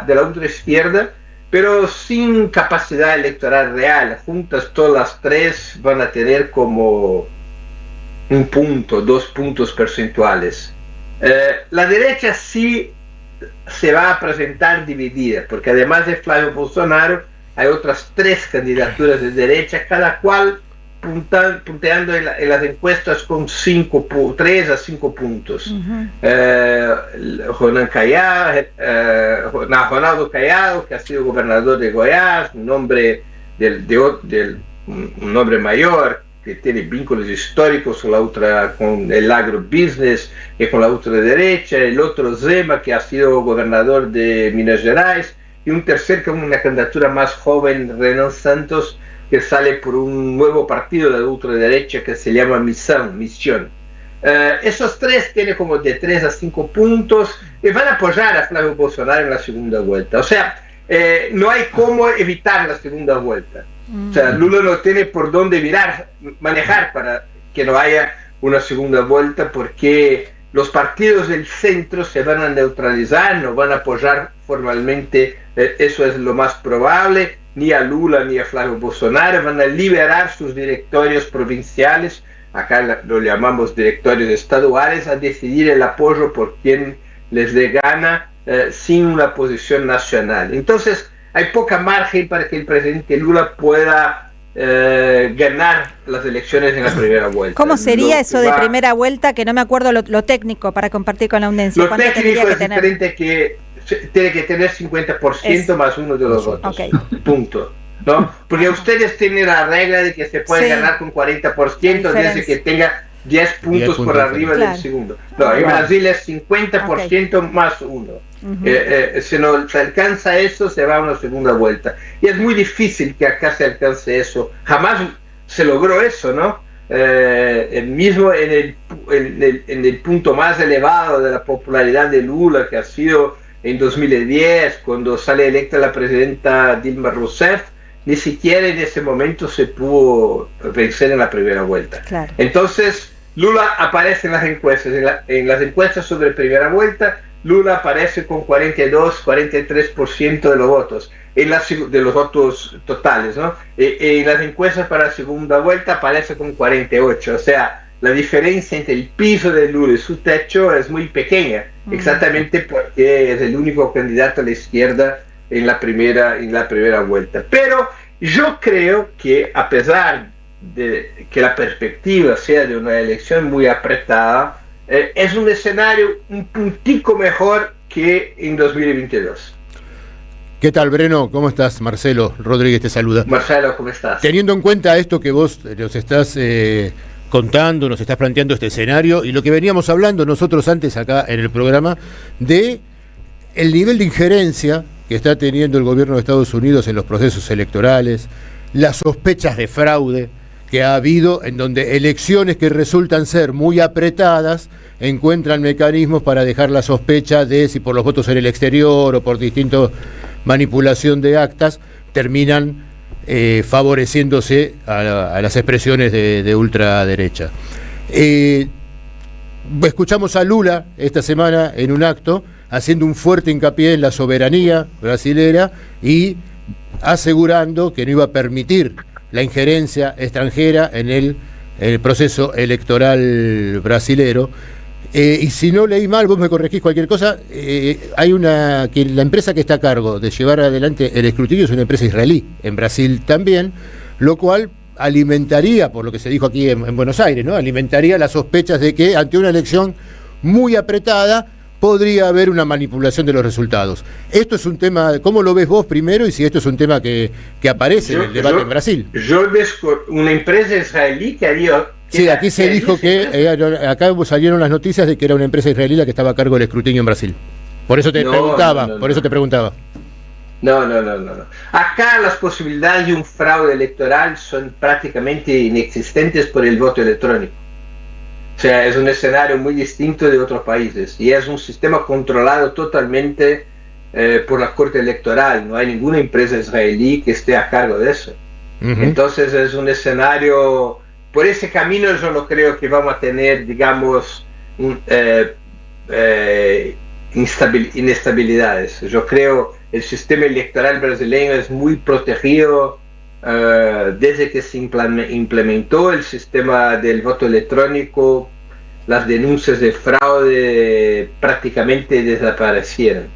la ultraizquierda, pero sin capacidad electoral real. Juntas todas las tres van a tener como 1 punto, 2 puntos porcentuales. La derecha sí se va a presentar dividida, porque además de Flavio Bolsonaro, hay otras 3 candidaturas de derecha, cada cual punteando en las encuestas con 3 a 5 puntos. Ronaldo Caiado, que ha sido gobernador de Goiás, un hombre un hombre mayor que tiene vínculos históricos con el agrobusiness y con la ultraderecha. El otro Zema, que ha sido gobernador de Minas Gerais, y un tercer con una candidatura más joven, Renan Santos, que sale por un nuevo partido de la ultraderecha que se llama Misión. Esos 3 tienen como de 3 a 5 puntos y van a apoyar a Flavio Bolsonaro en la segunda vuelta. O sea, no hay cómo evitar la segunda vuelta. O sea, Lula no tiene por dónde manejar para que no haya una segunda vuelta, porque los partidos del centro se van a neutralizar, no van a apoyar formalmente, eso es lo más probable, ni a Lula ni a Flávio Bolsonaro, van a liberar sus directorios provinciales, acá lo llamamos directorios estaduales, a decidir el apoyo por quien les dé gana, sin una posición nacional. Entonces hay poca margen para que el presidente Lula pueda ganar las elecciones en la primera vuelta.
¿Cómo sería eso de primera vuelta? Que no me acuerdo lo técnico para compartir con la audiencia.
Lo técnico es diferente, que tiene que tener 50% más uno de los votos. Okay. Punto. ¿No? Porque ustedes tienen la regla de que se puede ganar con 40% desde que tenga 10 puntos por arriba del segundo. No, en Brasil es 50% más uno. Si no se alcanza eso, se va a una segunda vuelta. Y es muy difícil que acá se alcance eso. Jamás se logró eso, ¿no? Mismo en el punto más elevado de la popularidad de Lula, que ha sido en 2010, cuando sale electa la presidenta Dilma Rousseff, ni siquiera en ese momento se pudo vencer en la primera vuelta. Claro. Entonces, Lula aparece en las encuestas, en las encuestas sobre primera vuelta, Lula aparece con 42-43% de los votos, de los votos totales, ¿no? En las encuestas para la segunda vuelta aparece con 48%, o sea, la diferencia entre el piso de Lula y su techo es muy pequeña, exactamente porque es el único candidato a la izquierda en la primera vuelta. Pero yo creo que, a pesar de que la perspectiva sea de una elección muy apretada, es un escenario un puntico mejor que en 2022.
¿Qué tal, Breno? ¿Cómo estás? Marcelo Rodríguez te saluda.
Marcelo, ¿cómo estás?
Teniendo en cuenta esto que vos nos estás contando, nos estás planteando este escenario, y lo que veníamos hablando nosotros antes acá en el programa, de el nivel de injerencia que está teniendo el gobierno de Estados Unidos en los procesos electorales, las sospechas de fraude que ha habido, en donde elecciones que resultan ser muy apretadas encuentran mecanismos para dejar la sospecha de si por los votos en el exterior o por distinta manipulación de actas terminan favoreciéndose a las expresiones de ultraderecha. Escuchamos a Lula esta semana en un acto haciendo un fuerte hincapié en la soberanía brasilera y asegurando que no iba a permitir la injerencia extranjera en el proceso electoral brasilero. Y si no leí mal, vos me corregís cualquier cosa, hay la empresa que está a cargo de llevar adelante el escrutinio es una empresa israelí, en Brasil también, lo cual alimentaría, por lo que se dijo aquí en Buenos Aires, ¿no? Alimentaría las sospechas de que ante una elección muy apretada podría haber una manipulación de los resultados. Esto es un tema, ¿cómo lo ves vos primero? Y si esto es un tema que aparece en el debate en Brasil.
Una empresa israelí que haría...
Sí, aquí se dijo que, acá salieron las noticias de que era una empresa israelí la que estaba a cargo del escrutinio en Brasil. Por eso te preguntaba.
No. Acá las posibilidades de un fraude electoral son prácticamente inexistentes por el voto electrónico. O sea, es un escenario muy distinto de otros países y es un sistema controlado totalmente por la Corte Electoral. No hay ninguna empresa israelí que esté a cargo de eso. Entonces es un escenario... Por ese camino yo no creo que vamos a tener, digamos, inestabilidades. Yo creo que el sistema electoral brasileño es muy protegido desde que se implementó el sistema del voto electrónico. Las denuncias de fraude prácticamente desaparecieron.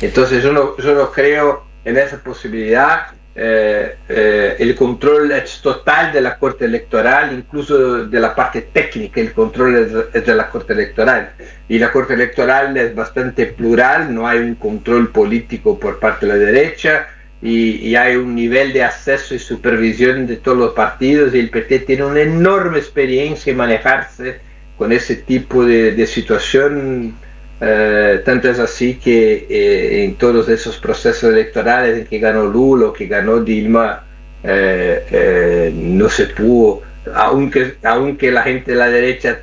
Entonces yo no creo en esa posibilidad. El control es total de la Corte Electoral, incluso de la parte técnica, el control es de la Corte Electoral. Y la Corte Electoral es bastante plural, no hay un control político por parte de la derecha, y hay un nivel de acceso y supervisión de todos los partidos, y el PT tiene una enorme experiencia en manejarse con ese tipo de situación. Tanto es así que en todos esos procesos electorales en que ganó Lula o que ganó Dilma, no se pudo, aunque la gente de la derecha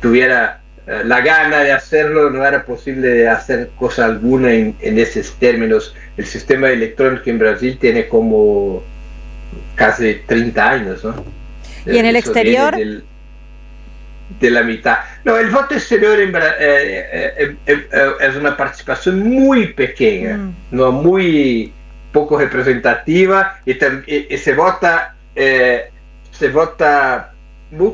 tuviera la gana de hacerlo, no era posible hacer cosa alguna en esos términos. El sistema electrónico en Brasil tiene como casi 30 años, ¿no?
¿Y en el exterior?
de la mitad. No, el voto exterior es una participación muy pequeña, no muy poco representativa, y se vota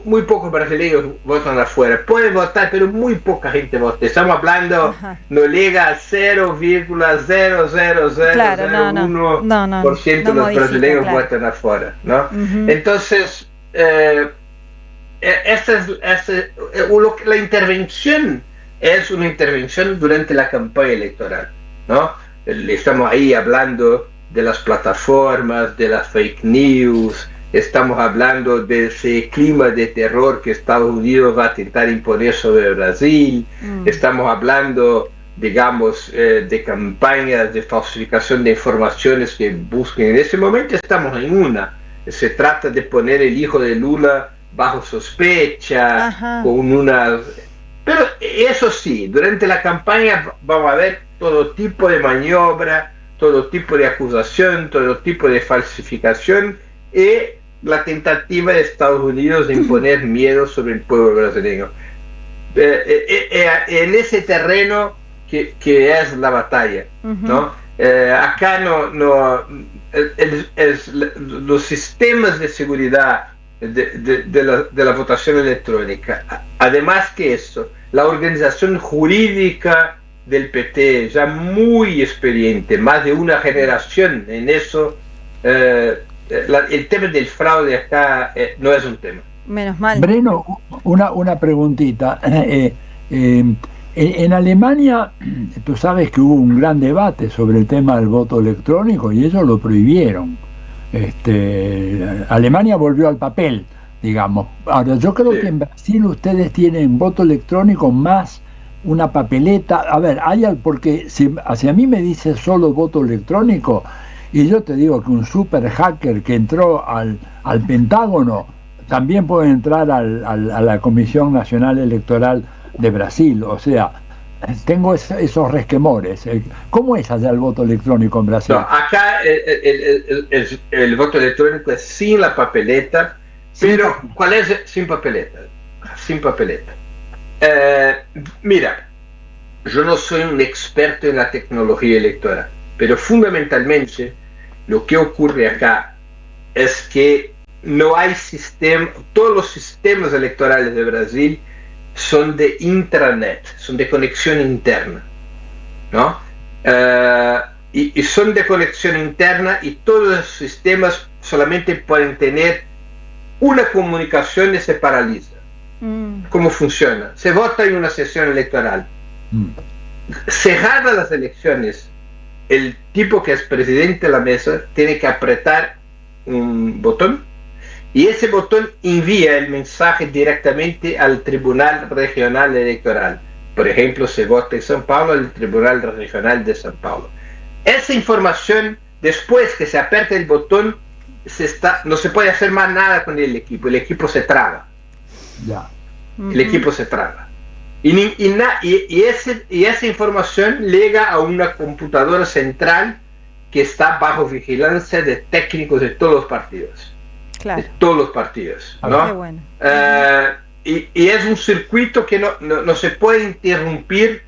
muy pocos brasileños votan afuera. Pueden votar, pero muy poca gente vota. Estamos hablando, no llega al 0,00001% de los brasileños votan afuera, ¿no? Entonces, la intervención es una intervención durante la campaña electoral, ¿no? Estamos ahí hablando de las plataformas, de las fake news, estamos hablando de ese clima de terror que Estados Unidos va a intentar imponer sobre Brasil, estamos hablando, digamos, de campañas de falsificación de informaciones que buscan. En ese momento estamos en una. Se trata de poner el hijo de Lula bajo sospecha, con una... Pero eso sí, durante la campaña vamos a ver todo tipo de maniobra, todo tipo de acusación, todo tipo de falsificación y la tentativa de Estados Unidos de imponer miedo sobre el pueblo brasileño. En ese terreno que es la batalla, ¿no? Acá los sistemas de seguridad de la votación electrónica, además que eso, la organización jurídica del PT, ya muy experiente, más de una generación en eso, el tema del fraude acá no es un tema.
Menos mal.
Breno, una preguntita. En Alemania, tú sabes que hubo un gran debate sobre el tema del voto electrónico y ellos lo prohibieron. Alemania volvió al papel, digamos. Ahora, yo creo que en Brasil ustedes tienen voto electrónico más una papeleta. A ver, porque si a mí me dice solo voto electrónico, y yo te digo que un super hacker que entró al Pentágono también puede entrar a la Comisión Nacional Electoral de Brasil. O sea, tengo esos resquemores. ¿Cómo es allá el voto electrónico en Brasil?
No, acá el voto electrónico es sin la papeleta, pero ¿cuál es? Sin papeleta. Sin papeleta. Mira, yo no soy un experto en la tecnología electoral, pero fundamentalmente lo que ocurre acá es que no hay sistema, todos los sistemas electorales de Brasil son de intranet, son de conexión interna, ¿no? Y son de conexión interna y todos los sistemas solamente pueden tener una comunicación y se paraliza. ¿Cómo funciona? Se vota en una sesión electoral. Cerradas las elecciones, el tipo que es presidente de la mesa tiene que apretar un botón y ese botón envía el mensaje directamente al Tribunal Regional Electoral. Por ejemplo, se vota en São Paulo, el Tribunal Regional de São Paulo. Esa información, después que se aprieta el botón, no se puede hacer más nada con el equipo se traba. El equipo se traba. Y esa información llega a una computadora central que está bajo vigilancia de técnicos de todos los partidos.
Claro.
De todos los partidos, ¿no?
Qué bueno.
Y es un circuito que no se puede interrumpir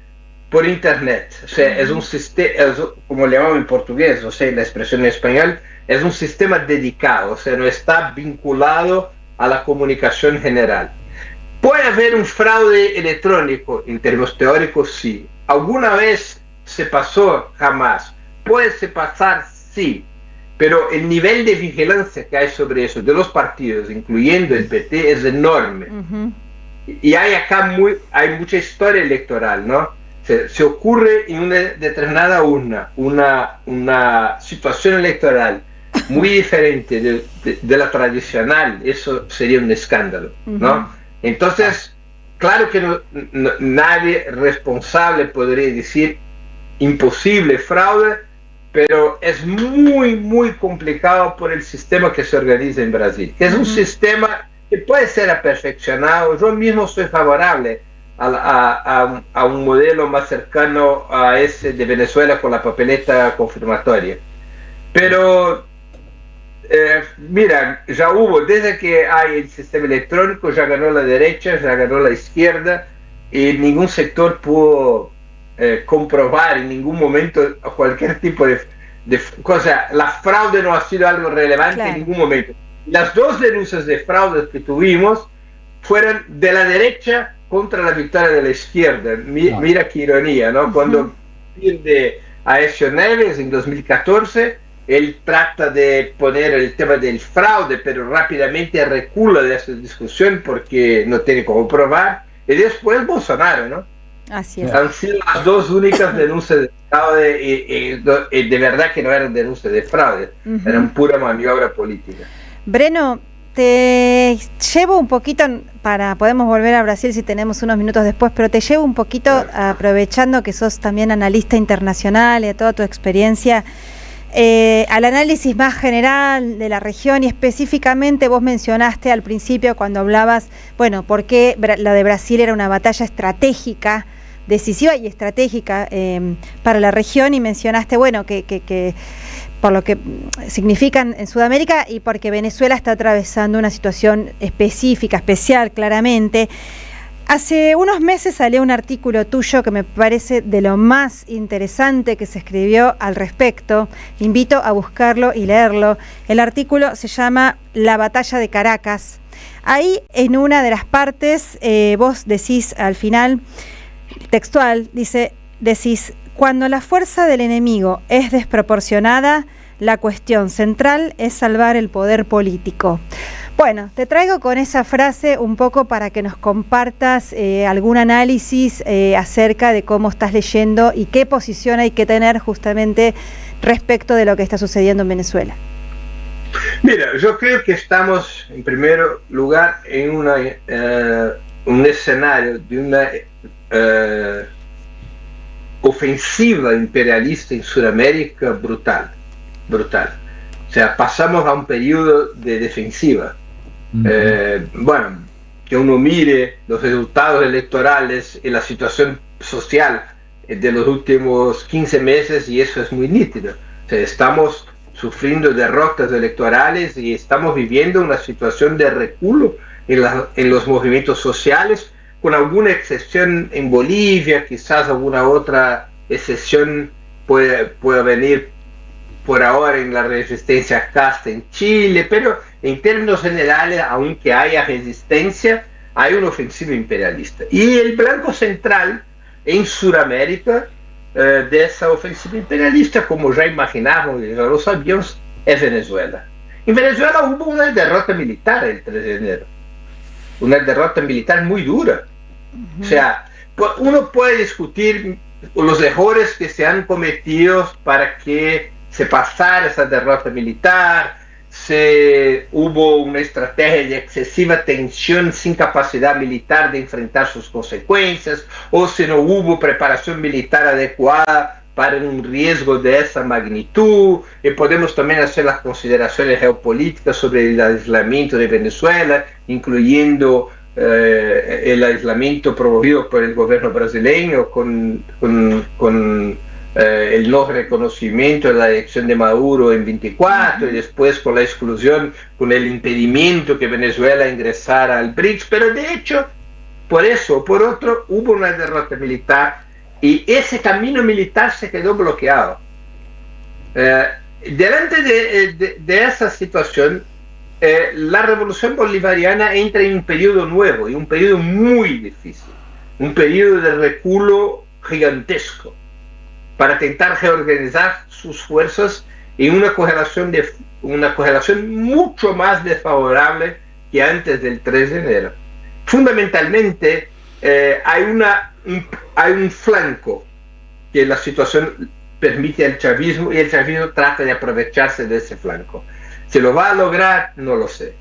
por internet. O sea, es un sistema, como le llamamos en portugués, no sé la expresión en español, es un sistema dedicado, o sea, no está vinculado a la comunicación general. ¿Puede haber un fraude electrónico? En términos teóricos, sí. ¿Alguna vez se pasó? Jamás. ¿Puede pasar? Sí. Pero el nivel de vigilancia que hay sobre eso de los partidos, incluyendo el PT, es enorme. Y hay acá hay mucha historia electoral, ¿no? Se ocurre en una determinada una situación electoral muy diferente de la tradicional, eso sería un escándalo, ¿no? Entonces, claro que nadie responsable podría decir imposible fraude, pero es muy, muy complicado por el sistema que se organiza en Brasil. Es un sistema que puede ser perfeccionado. Yo mismo soy favorable a un modelo más cercano a ese de Venezuela con la papeleta confirmatoria. Pero Mira, ya hubo, desde que hay el sistema electrónico, ya ganó la derecha, ya ganó la izquierda, y ningún sector pudo comprobar en ningún momento cualquier tipo de cosa. La fraude no ha sido algo relevante, claro, en ningún momento. Las dos denuncias de fraude que tuvimos fueron de la derecha contra la victoria de la izquierda. Mira qué ironía, ¿no? Cuando pierde Aécio Neves en 2014, él trata de poner el tema del fraude, pero rápidamente recula de esa discusión porque no tiene cómo probar. Y después Bolsonaro, ¿no?
Así es.
Han sido las dos únicas denuncias de fraude, y de verdad que no eran denuncias de fraude, eran pura maniobra política.
Breno, te llevo un poquito, podemos volver a Brasil si tenemos unos minutos después, pero te llevo un poquito, aprovechando que sos también analista internacional y de toda tu experiencia, al análisis más general de la región, y específicamente vos mencionaste al principio cuando hablabas, bueno, por qué la de Brasil era una batalla estratégica, decisiva y estratégica para la región, y mencionaste, bueno, que por lo que significan en Sudamérica y porque Venezuela está atravesando una situación específica, especial, claramente. Hace unos meses salió un artículo tuyo que me parece de lo más interesante que se escribió al respecto. Invito a buscarlo y leerlo. El artículo se llama La batalla de Caracas. Ahí, en una de las partes, vos decís al final, textual, decís, cuando la fuerza del enemigo es desproporcionada, la cuestión central es salvar el poder político. Bueno, te traigo con esa frase un poco para que nos compartas algún análisis acerca de cómo estás leyendo y qué posición hay que tener justamente respecto de lo que está sucediendo en Venezuela.
Mira, yo creo que estamos en primer lugar en un escenario de una ofensiva imperialista en Sudamérica brutal. O sea, pasamos a un periodo de defensiva. Bueno, que uno mire los resultados electorales y la situación social de los últimos 15 meses y eso es muy nítido. O sea, estamos sufriendo derrotas electorales y estamos viviendo una situación de reculo en los movimientos sociales, con alguna excepción en Bolivia, quizás alguna otra excepción pueda venir por ahora en la resistencia casta en Chile, pero en términos generales, aunque haya resistencia, hay una ofensiva imperialista. Y el blanco central en Sudamérica de esa ofensiva imperialista, como ya imaginamos y ya lo sabíamos, es Venezuela. En Venezuela hubo una derrota militar el 3 de enero, una derrota militar muy dura. O sea, uno puede discutir los errores que se han cometido para que se pasara esa derrota militar, hubo una estrategia de excesiva tensión sin capacidad militar de enfrentar sus consecuencias, o si no hubo preparación militar adecuada para un riesgo de esa magnitud, y podemos también hacer las consideraciones geopolíticas sobre el aislamiento de Venezuela, incluyendo el aislamiento promovido por el gobierno brasileño con el no reconocimiento de la elección de Maduro en 24 y después con la exclusión, con el impedimento que Venezuela ingresara al BRICS, pero de hecho, por eso, por otro, hubo una derrota militar y ese camino militar se quedó bloqueado. Delante de esa situación, la revolución bolivariana entra en un periodo nuevo y un periodo muy difícil, un periodo de reculo gigantesco, para intentar reorganizar sus fuerzas en una correlación mucho más desfavorable que antes del 3 de enero. Fundamentalmente, hay un flanco que la situación permite al chavismo y el chavismo trata de aprovecharse de ese flanco. ¿Se lo va a lograr? No lo sé.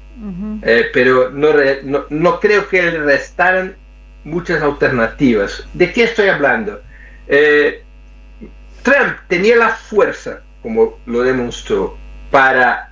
Pero no creo que le restaran muchas alternativas. ¿De qué estoy hablando? Trump tenía la fuerza, como lo demostró, para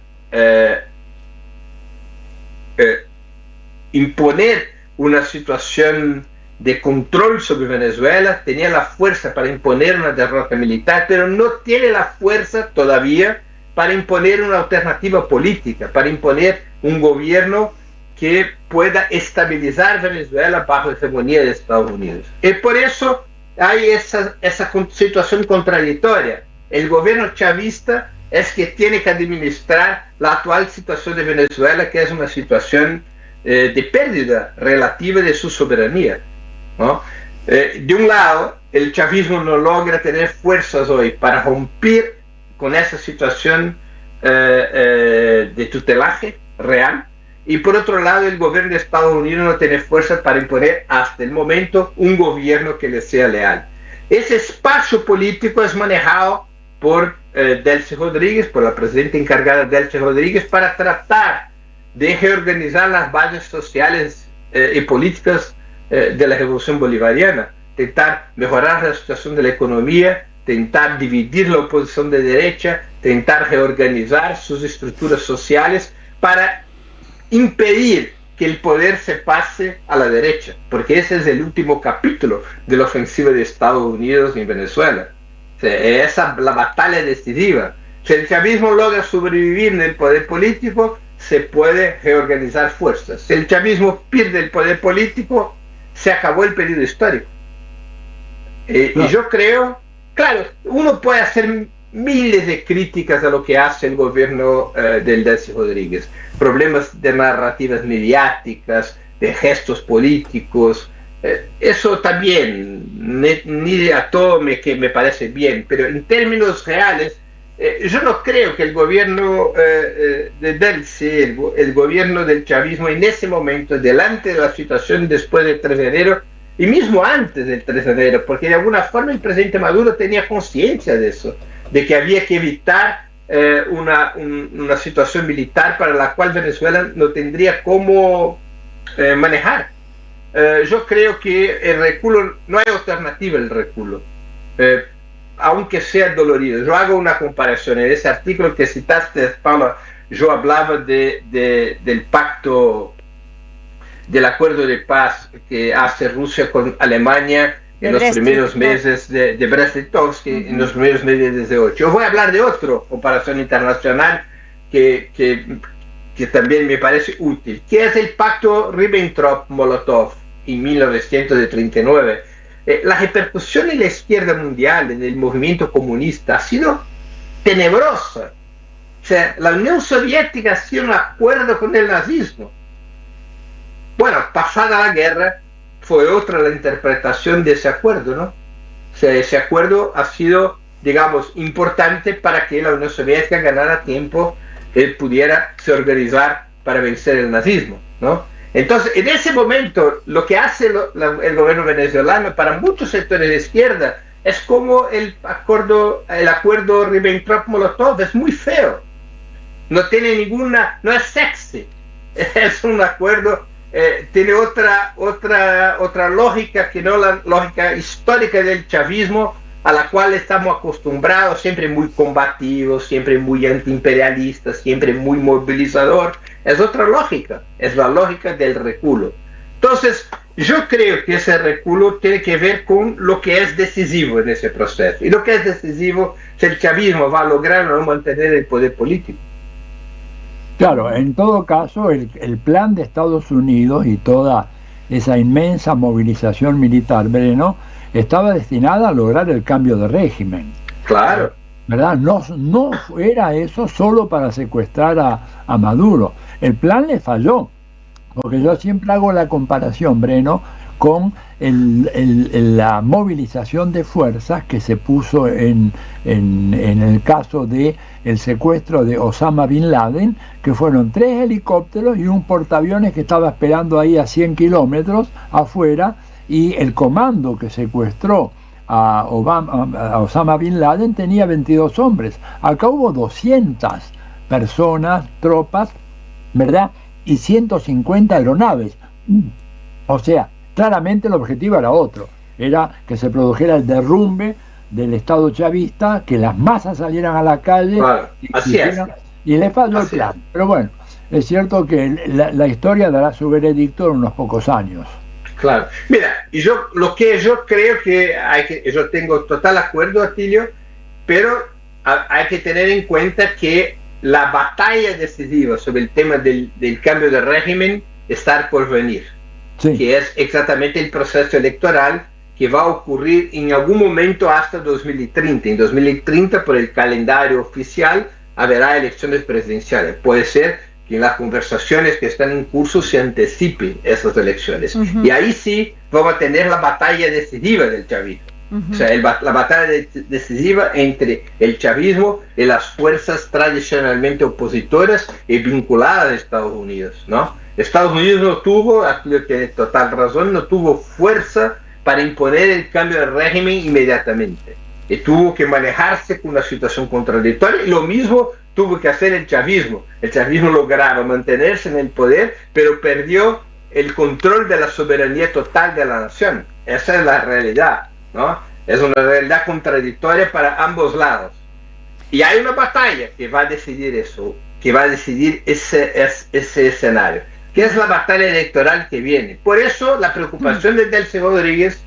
imponer una situación de control sobre Venezuela, tenía la fuerza para imponer una derrota militar, pero no tiene la fuerza todavía para imponer una alternativa política, para imponer un gobierno que pueda estabilizar Venezuela bajo la hegemonía de Estados Unidos. Y por eso hay esa situación contradictoria. El gobierno chavista es que tiene que administrar la actual situación de Venezuela, que es una situación de pérdida relativa de su soberanía, ¿no? De un lado, el chavismo no logra tener fuerzas hoy para romper con esa situación de tutelaje real, y por otro lado el gobierno de Estados Unidos no tiene fuerzas para imponer hasta el momento un gobierno que le sea leal. Ese espacio político es manejado por Delcy Rodríguez, por la presidenta encargada Delcy Rodríguez, para tratar de reorganizar las bases sociales y políticas de la revolución bolivariana, intentar mejorar la situación de la economía, intentar dividir la oposición de derecha, intentar reorganizar sus estructuras sociales para impedir que el poder se pase a la derecha, porque ese es el último capítulo de la ofensiva de Estados Unidos en Venezuela. O sea, esa es la batalla decisiva. Si el chavismo logra sobrevivir en el poder político, se puede reorganizar fuerzas. Si el chavismo pierde el poder político, se acabó el periodo histórico. Y yo creo, claro, uno puede hacer miles de críticas a lo que hace el gobierno del Delcy Rodríguez, problemas de narrativas mediáticas, de gestos políticos, eso también, ni a todo que me parece bien, pero en términos reales, yo no creo que el gobierno de Delcy, el gobierno del chavismo en ese momento, delante de la situación después del 3 de enero, y mismo antes del 3 de enero, porque de alguna forma el presidente Maduro tenía conciencia de eso, de que había que evitar una situación militar para la cual Venezuela no tendría cómo manejar. Yo creo que el reculo, no hay alternativa al reculo, aunque sea dolorido. Yo hago una comparación. En ese artículo que citaste, Paula, yo hablaba del pacto, del acuerdo de paz que hace Rusia con Alemania en los primeros meses de Brest-Litovsk, en los primeros meses de 18. Yo voy a hablar de otra comparación internacional que también me parece útil, que es el pacto Ribbentrop-Molotov en 1939. La repercusión en la izquierda mundial, en el movimiento comunista, ha sido tenebrosa. O sea, la Unión Soviética hacía un acuerdo con el nazismo. Bueno, pasada la guerra, fue otra la interpretación de ese acuerdo, ¿no? O sea, ese acuerdo ha sido, digamos, importante para que la Unión Soviética ganara tiempo, pudiera se organizar para vencer el nazismo, ¿no? Entonces, en ese momento, lo que hace el gobierno venezolano para muchos sectores de izquierda es como el acuerdo Ribbentrop-Molotov, es muy feo, no tiene ninguna, no es sexy, es un acuerdo. Tiene otra lógica que no la lógica histórica del chavismo, a la cual estamos acostumbrados, siempre muy combativos, siempre muy antiimperialistas, siempre muy movilizador. Es otra lógica, es la lógica del reculo. Entonces, yo creo que ese reculo tiene que ver con lo que es decisivo en ese proceso. Y lo que es decisivo es si el chavismo va a lograr o no mantener el poder político.
Claro, en todo caso, el plan de Estados Unidos y toda esa inmensa movilización militar, Breno, estaba destinada a lograr el cambio de régimen.
Claro.
¿Verdad? No era eso solo para secuestrar a Maduro. El plan le falló, porque yo siempre hago la comparación, Breno, con la movilización de fuerzas que se puso en el caso de el secuestro de Osama Bin Laden, que fueron 3 helicópteros y un portaaviones que estaba esperando ahí a 100 kilómetros afuera, y el comando que secuestró a Osama Bin Laden tenía 22 hombres. Acá hubo 200 personas, tropas, ¿verdad? Y 150 aeronaves. O sea, claramente el objetivo era otro, era que se produjera el derrumbe del Estado chavista, que las masas salieran a la calle,
claro,
y le falló el plan. Pero bueno, es cierto que la historia dará su veredicto en unos pocos años.
Claro. Mira, lo que yo creo yo tengo total acuerdo, Atilio, pero hay que tener en cuenta que la batalla decisiva sobre el tema del cambio de régimen está por venir, que es exactamente el proceso electoral que va a ocurrir en algún momento hasta 2030. En 2030, por el calendario oficial, habrá elecciones presidenciales. Puede ser que en las conversaciones que están en curso se anticipen esas elecciones. Y ahí sí vamos a tener la batalla decisiva del chavismo. O sea, la batalla decisiva entre el chavismo y las fuerzas tradicionalmente opositoras y vinculadas a Estados Unidos, ¿no? Estados Unidos no tuvo, aquí tiene total razón, no tuvo fuerza para imponer el cambio de régimen inmediatamente. Y tuvo que manejarse con una situación contradictoria, y lo mismo tuvo que hacer el chavismo. El chavismo lograba mantenerse en el poder, pero perdió el control de la soberanía total de la nación. Esa es la realidad, ¿no? Es una realidad contradictoria para ambos lados. Y hay una batalla que va a decidir eso, que va a decidir ese escenario, que es la batalla electoral que viene. Por eso la preocupación de Delcy Rodríguez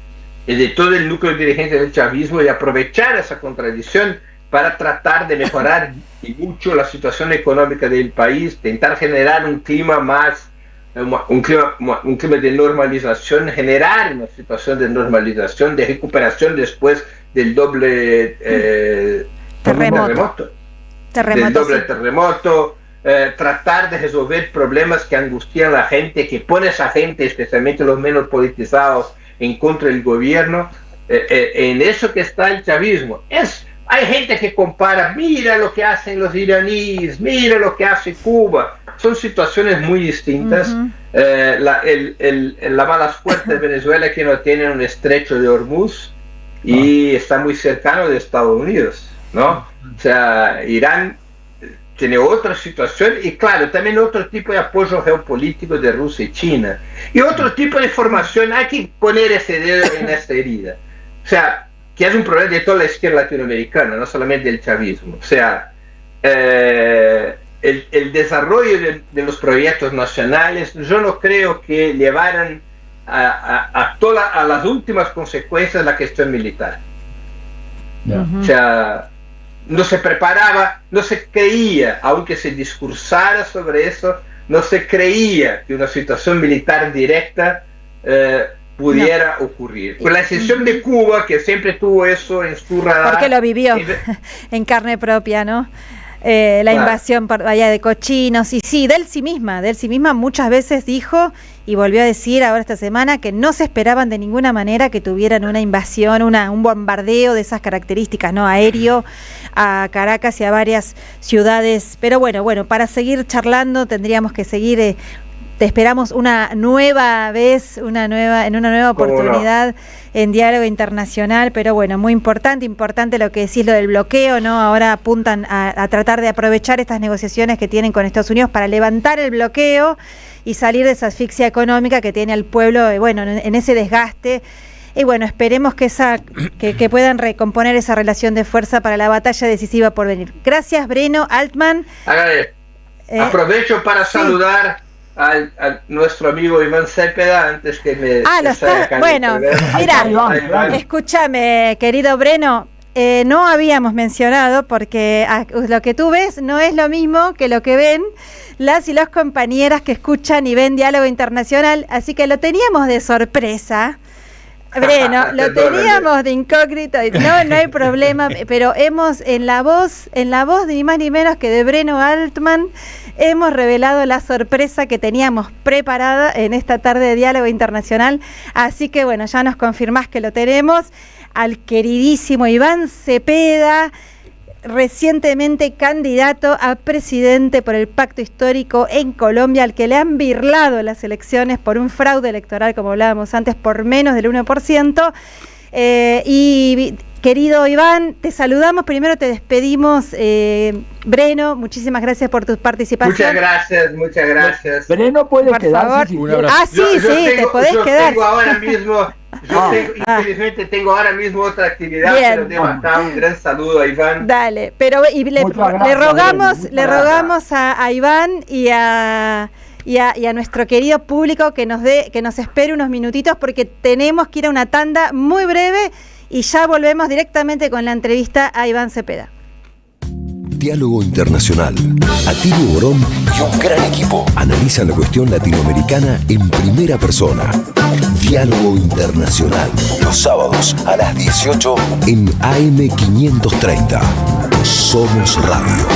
y de todo el núcleo dirigente del chavismo de aprovechar esa contradicción para tratar de mejorar y mucho la situación económica del país, intentar generar un clima de normalización, generar una situación de normalización, de recuperación después del doble terremoto. Del doble terremoto. Tratar de resolver problemas que angustian a la gente, que pone a esa gente, especialmente los menos politizados, en contra del gobierno. En eso que está el chavismo. Hay gente que compara, mira lo que hacen los iraníes, mira lo que hace Cuba. Son situaciones muy distintas. La mala suerte de Venezuela, que no tiene un estrecho de Hormuz y está muy cercano de Estados Unidos, ¿no? O sea, Irán tiene otra situación, y claro, también otro tipo de apoyo geopolítico de Rusia y China, y otro tipo de formación. Hay que poner ese dedo en esta herida, o sea, que es un problema de toda la izquierda latinoamericana, no solamente del chavismo. O sea, el desarrollo de los proyectos nacionales, yo no creo que llevaran a las últimas consecuencias la cuestión militar. O sea, no se preparaba, no se creía, aunque se discursara sobre eso, no se creía que una situación militar directa pudiera ocurrir. Con la excepción de Cuba, que siempre tuvo eso en su radar.
Porque lo vivió en carne propia, ¿no? La invasión por allá de cochinos, y sí, Delcy misma muchas veces dijo y volvió a decir ahora esta semana que no se esperaban de ninguna manera que tuvieran una invasión, un bombardeo de esas características, ¿no? Aéreo a Caracas y a varias ciudades. Pero bueno, para seguir charlando tendríamos que seguir. Te esperamos una nueva vez, en una nueva oportunidad en Diálogo Internacional, pero bueno, muy importante lo que decís, lo del bloqueo, ¿no? Ahora apuntan a tratar de aprovechar estas negociaciones que tienen con Estados Unidos para levantar el bloqueo y salir de esa asfixia económica que tiene al pueblo, en ese desgaste. Y bueno, esperemos que puedan recomponer esa relación de fuerza para la batalla decisiva por venir. Gracias, Breno Altman.
Aprovecho para saludar a nuestro amigo Iván Cepeda antes que me...
Bueno, mira, escúchame, querido Breno, no habíamos mencionado, porque lo que tú ves no es lo mismo que lo que ven las y los compañeras que escuchan y ven Diálogo Internacional, así que lo teníamos de sorpresa. Breno, lo teníamos de incógnito, no hay problema, pero en la voz ni más ni menos que de Breno Altman, hemos revelado la sorpresa que teníamos preparada en esta tarde de Diálogo Internacional. Así que bueno, ya nos confirmás que lo tenemos al queridísimo Iván Cepeda, recientemente candidato a presidente por el Pacto Histórico en Colombia, al que le han birlado las elecciones por un fraude electoral, como hablábamos antes, por menos del 1%. Y querido Iván, te saludamos, primero te despedimos. Breno, muchísimas gracias por tu participación.
Muchas gracias.
Breno puede quedarse.
Un abrazo. Te podés quedar.
Infelizmente tengo ahora mismo otra actividad, pero dejo acá un gran saludo a Iván.
Dale, pero le rogamos a Iván y a nuestro querido público que nos espere unos minutitos, porque tenemos que ir a una tanda muy breve y ya volvemos directamente con la entrevista a Iván Cepeda.
Diálogo Internacional. Atilio Borón y un gran equipo analizan la cuestión latinoamericana en primera persona. Diálogo Internacional. Los sábados a las 18 en AM530. Somos Radio.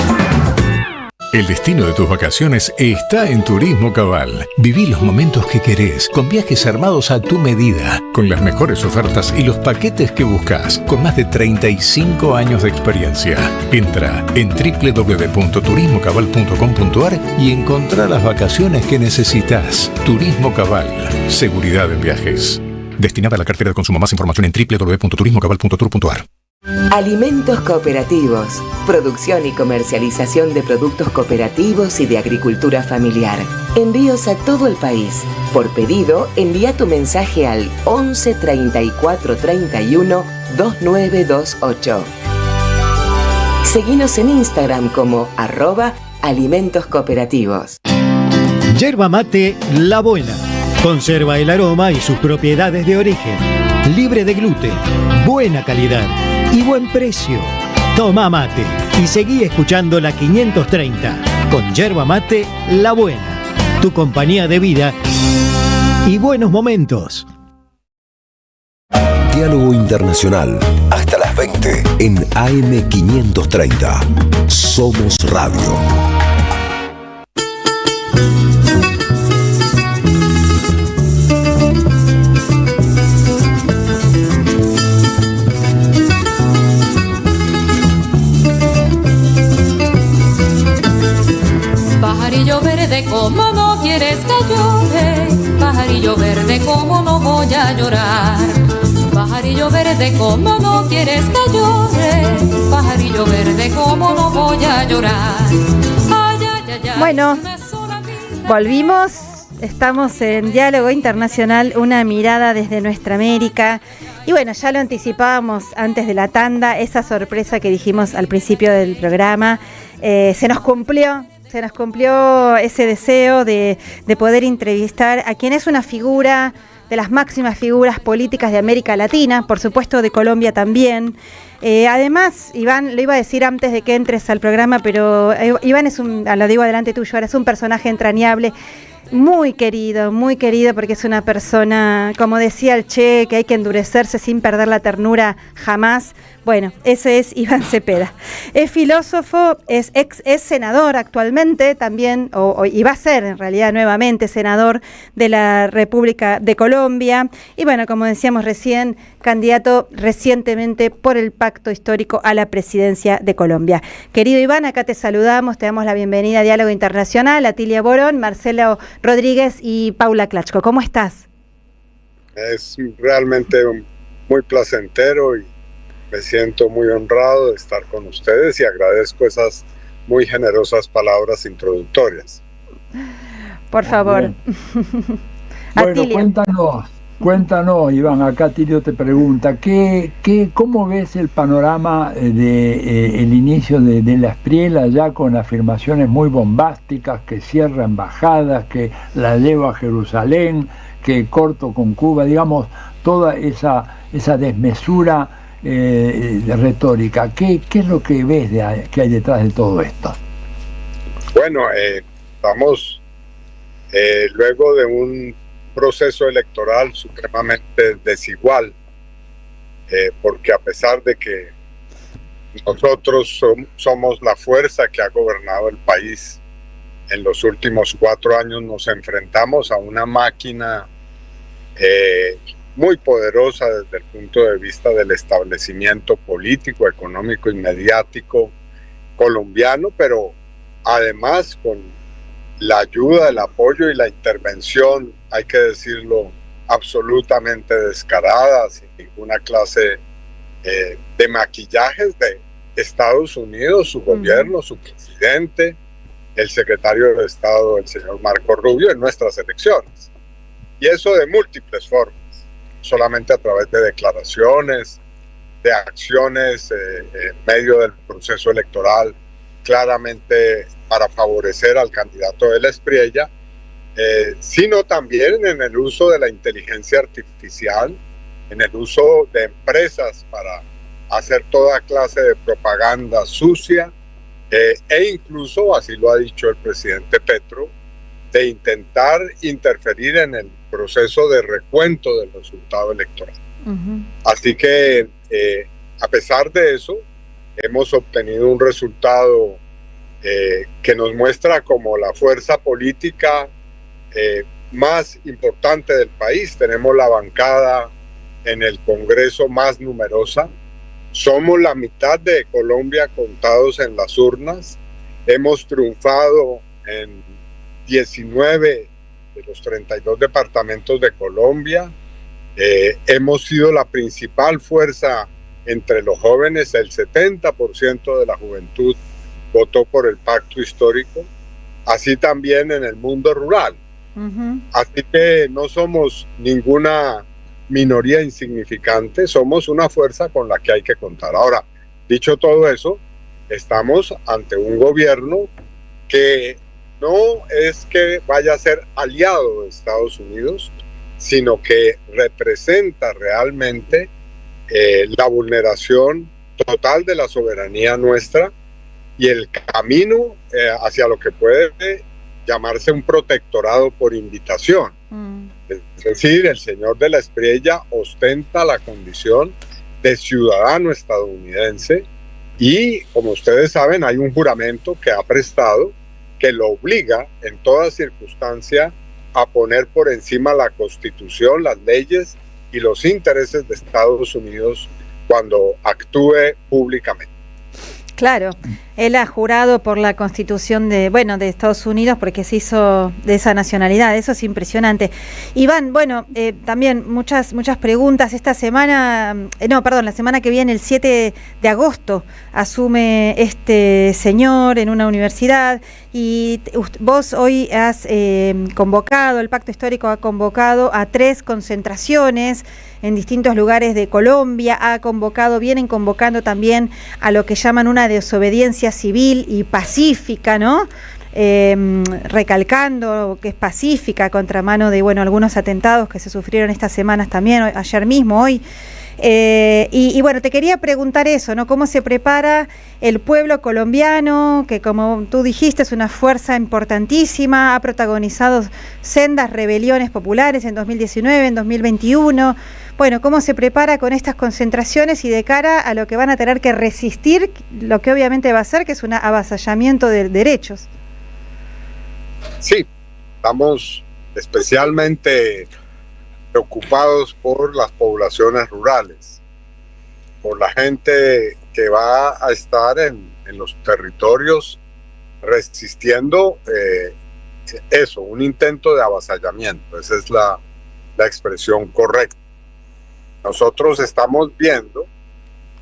El destino de tus vacaciones está en Turismo Cabal. Viví los momentos que querés, con viajes armados a tu medida, con las mejores ofertas y los paquetes que buscas, con más de 35 años de experiencia. Entra en www.turismocabal.com.ar y encontrá las vacaciones que necesitas. Turismo Cabal. Seguridad en viajes. Destinada a la cartera de consumo. Más información en www.turismocabal.tour.ar.
Alimentos cooperativos. Producción y comercialización de productos cooperativos y de agricultura familiar. Envíos a todo el país. Por pedido, envía tu mensaje al 11 34 31 2928. Seguinos en Instagram como @alimentoscooperativos.
Yerba mate La Buena. Conserva el aroma y sus propiedades de origen. Libre de gluten, buena calidad y buen precio. Toma mate y seguí escuchando la 530 con Yerba Mate La Buena. Tu compañía de vida y buenos momentos.
Diálogo Internacional. Hasta las 20 en AM530. Somos Radio.
Pajarillo verde, ¿cómo no quieres que llore? Pajarillo verde, ¿cómo no voy a llorar? Pajarillo verde, ¿cómo no quieres que llore? Pajarillo verde, ¿cómo no voy a llorar? Ay, ay, ay, ay,
bueno, volvimos. Estamos en Diálogo Internacional, una mirada desde nuestra América. Y bueno, ya lo anticipábamos antes de la tanda, esa sorpresa que dijimos al principio del programa, se nos cumplió ese deseo de poder entrevistar a quien es una figura de las máximas figuras políticas de América Latina, por supuesto de Colombia también. Además, Iván, lo iba a decir antes de que entres al programa, pero Iván lo digo adelante tuyo, ahora es un personaje entrañable, muy querido, porque es una persona, como decía el Che, que hay que endurecerse sin perder la ternura jamás. Bueno, ese es Iván Cepeda. Es filósofo, es senador actualmente también, y va a ser en realidad nuevamente senador de la República de Colombia. Y bueno, como decíamos recién, candidato recientemente por el Pacto Histórico a la presidencia de Colombia. Querido Iván, acá te saludamos, te damos la bienvenida a Diálogo Internacional, Atilia Borón, Marcelo Rodríguez y Paula Klachko. ¿Cómo estás?
Es realmente muy placentero y me siento muy honrado de estar con ustedes y agradezco esas muy generosas palabras introductorias.
Por favor.
Bueno, cuéntanos, Iván, acá Tilio te pregunta, ¿cómo ves el panorama de el inicio de la Espriela ya con afirmaciones muy bombásticas, que cierra embajadas, que la lleva a Jerusalén, que corto con Cuba, digamos, toda esa desmesura retórica? ¿Qué es lo que ves que hay detrás de todo esto?
Bueno, estamos luego de un proceso electoral supremamente desigual, porque a pesar de que nosotros somos la fuerza que ha gobernado el país en los últimos 4 años, nos enfrentamos a una máquina muy poderosa desde el punto de vista del establecimiento político, económico y mediático colombiano, pero además con la ayuda, el apoyo y la intervención, hay que decirlo, absolutamente descarada, sin ninguna clase de maquillajes de Estados Unidos, su gobierno, su presidente, el secretario de Estado, el señor Marco Rubio, en nuestras elecciones. Y eso de múltiples formas, solamente a través de declaraciones, de acciones en medio del proceso electoral, claramente para favorecer al candidato de la Espriella, sino también en el uso de la inteligencia artificial, en el uso de empresas para hacer toda clase de propaganda sucia, e incluso, así lo ha dicho el presidente Petro, de intentar interferir en el proceso de recuento del resultado electoral. Así que, a pesar de eso, hemos obtenido un resultado que nos muestra como la fuerza política más importante del país. Tenemos la bancada en el Congreso más numerosa. Somos la mitad de Colombia contados en las urnas. Hemos triunfado en 19 de los 32 departamentos de Colombia. Hemos sido la principal fuerza entre los jóvenes. El 70% de la juventud votó por el pacto histórico. Así también en el mundo rural. Así que no somos ninguna minoría insignificante, somos una fuerza con la que hay que contar. Ahora, dicho todo eso, estamos ante un gobierno que no es que vaya a ser aliado de Estados Unidos, sino que representa realmente la vulneración total de la soberanía nuestra y el camino hacia lo que puede llamarse un protectorado por invitación. Es decir, el señor de la Espriella ostenta la condición de ciudadano estadounidense y, como ustedes saben, hay un juramento que ha prestado que lo obliga en toda circunstancia a poner por encima la Constitución, las leyes y los intereses de Estados Unidos cuando actúe públicamente.
Claro, él ha jurado por la Constitución de Estados Unidos porque se hizo de esa nacionalidad. Eso es impresionante. Iván, también muchas preguntas. La semana que viene, el 7 de agosto, asume este señor en una universidad y vos hoy has convocado, el Pacto Histórico ha convocado a 3 concentraciones en distintos lugares de Colombia, vienen convocando también a lo que llaman una desobediencia civil y pacífica, ¿no? Recalcando que es pacífica contra mano de, algunos atentados que se sufrieron estas semanas también, ayer mismo, hoy. Te quería preguntar eso, ¿no? ¿Cómo se prepara el pueblo colombiano, que como tú dijiste es una fuerza importantísima, ha protagonizado sendas rebeliones populares en 2019, en 2021? ¿Cómo se prepara con estas concentraciones y de cara a lo que van a tener que resistir, lo que obviamente va a ser, que es un avasallamiento de derechos?
Sí, estamos especialmente preocupados por las poblaciones rurales, por la gente que va a estar en los territorios resistiendo un intento de avasallamiento. Esa es la expresión correcta. Nosotros estamos viendo,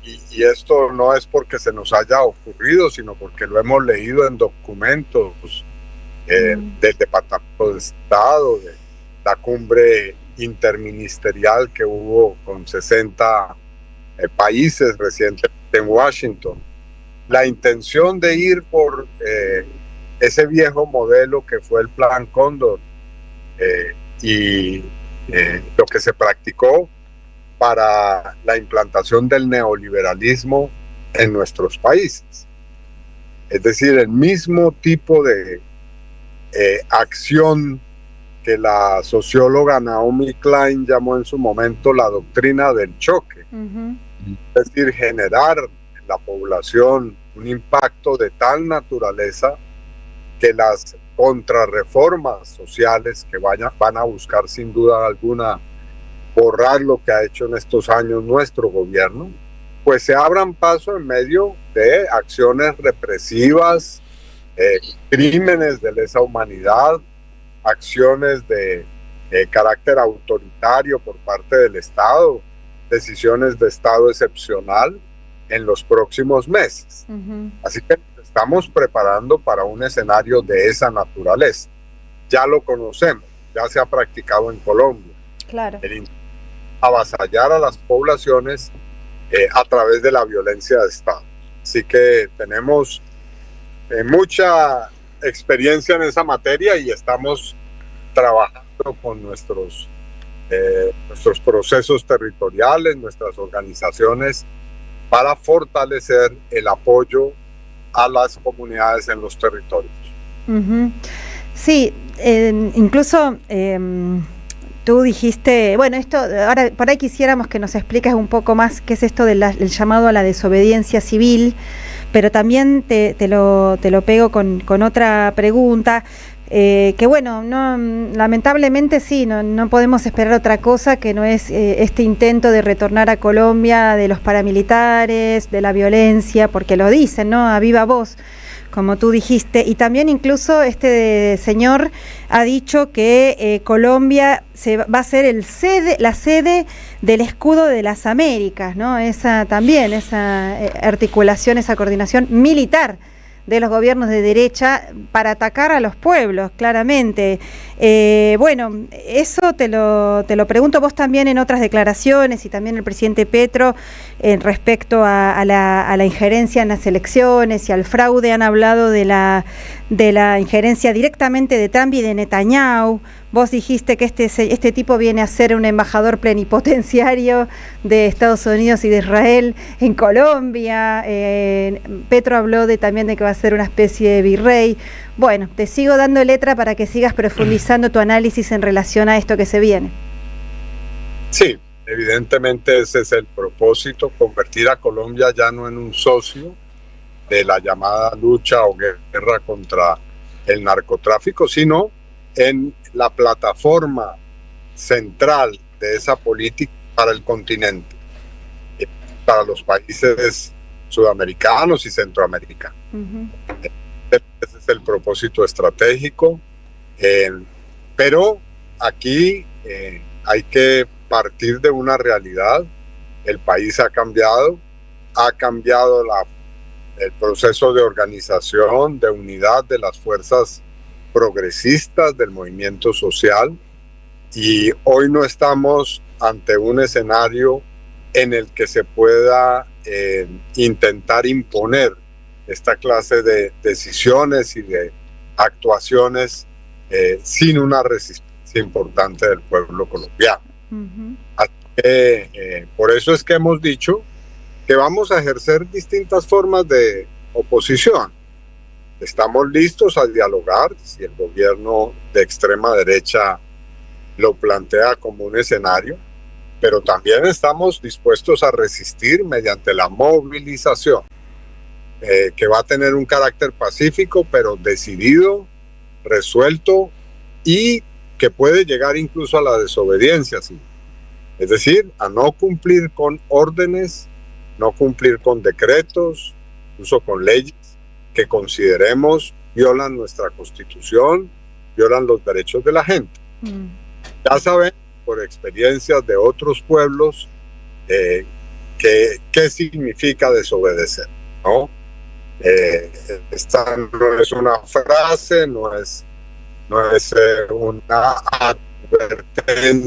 y esto no es porque se nos haya ocurrido, sino porque lo hemos leído en documentos del Departamento de Estado, de la cumbre interministerial que hubo con 60 países recientemente en Washington. La intención de ir por ese viejo modelo que fue el Plan Cóndor y lo que se practicó para la implantación del neoliberalismo en nuestros países. Es decir, el mismo tipo de acción que la socióloga Naomi Klein llamó en su momento la doctrina del choque. Es decir, generar en la población un impacto de tal naturaleza que las contrarreformas sociales que van a buscar sin duda alguna borrar lo que ha hecho en estos años nuestro gobierno, pues se abran paso en medio de acciones represivas, crímenes de lesa humanidad, acciones de carácter autoritario por parte del Estado, decisiones de estado excepcional en los próximos meses. Así que estamos preparando para un escenario de esa naturaleza. Ya lo conocemos, ya se ha practicado en Colombia.
Claro.
El avasallar a las poblaciones a través de la violencia de Estado. Así que tenemos mucha experiencia en esa materia y estamos trabajando con nuestros procesos territoriales, nuestras organizaciones, para fortalecer el apoyo a las comunidades en los territorios.
Sí, incluso tú dijiste, bueno, esto, ahora por ahí quisiéramos que nos expliques un poco más qué es esto del llamado a la desobediencia civil, pero también te lo pego con otra pregunta, que bueno, lamentablemente sí, no podemos esperar otra cosa que no es este intento de retornar a Colombia de los paramilitares, de la violencia, porque lo dicen, ¿no?, a viva voz, como tú dijiste, y también incluso este señor ha dicho que Colombia va a ser la sede del escudo de las Américas, ¿no? Esa articulación, esa coordinación militar de los gobiernos de derecha para atacar a los pueblos, claramente. Bueno, eso te lo pregunto vos también en otras declaraciones, y también el presidente Petro respecto a la injerencia en las elecciones y al fraude. Han hablado de la injerencia directamente de Trump y de Netanyahu. Vos dijiste que este tipo viene a ser un embajador plenipotenciario de Estados Unidos y de Israel en Colombia. Petro habló también de que va a ser una especie de virrey. Bueno, te sigo dando letra para que sigas profundizando tu análisis en relación a esto que se viene.
Sí, evidentemente ese es el propósito, convertir a Colombia ya no en un socio de la llamada lucha o guerra contra el narcotráfico, sino en la plataforma central de esa política para el continente, para los países sudamericanos y centroamericanos. Ese es el propósito estratégico, pero aquí hay que partir de una realidad. El país ha cambiado el proceso de organización, de unidad de las fuerzas progresistas del movimiento social, y hoy no estamos ante un escenario en el que se pueda intentar imponer esta clase de decisiones y de actuaciones sin una resistencia importante del pueblo colombiano. Así que, por eso es que hemos dicho que vamos a ejercer distintas formas de oposición. Estamos listos a dialogar si el gobierno de extrema derecha lo plantea como un escenario, pero también estamos dispuestos a resistir mediante la movilización, que va a tener un carácter pacífico, pero decidido, resuelto, y que puede llegar incluso a la desobediencia, ¿sí? Es decir, a no cumplir con órdenes, no cumplir con decretos, incluso con leyes que consideremos violan nuestra Constitución, violan los derechos de la gente. Ya saben, por experiencias de otros pueblos, qué significa desobedecer, ¿no? Esta no es una frase, no es una advertencia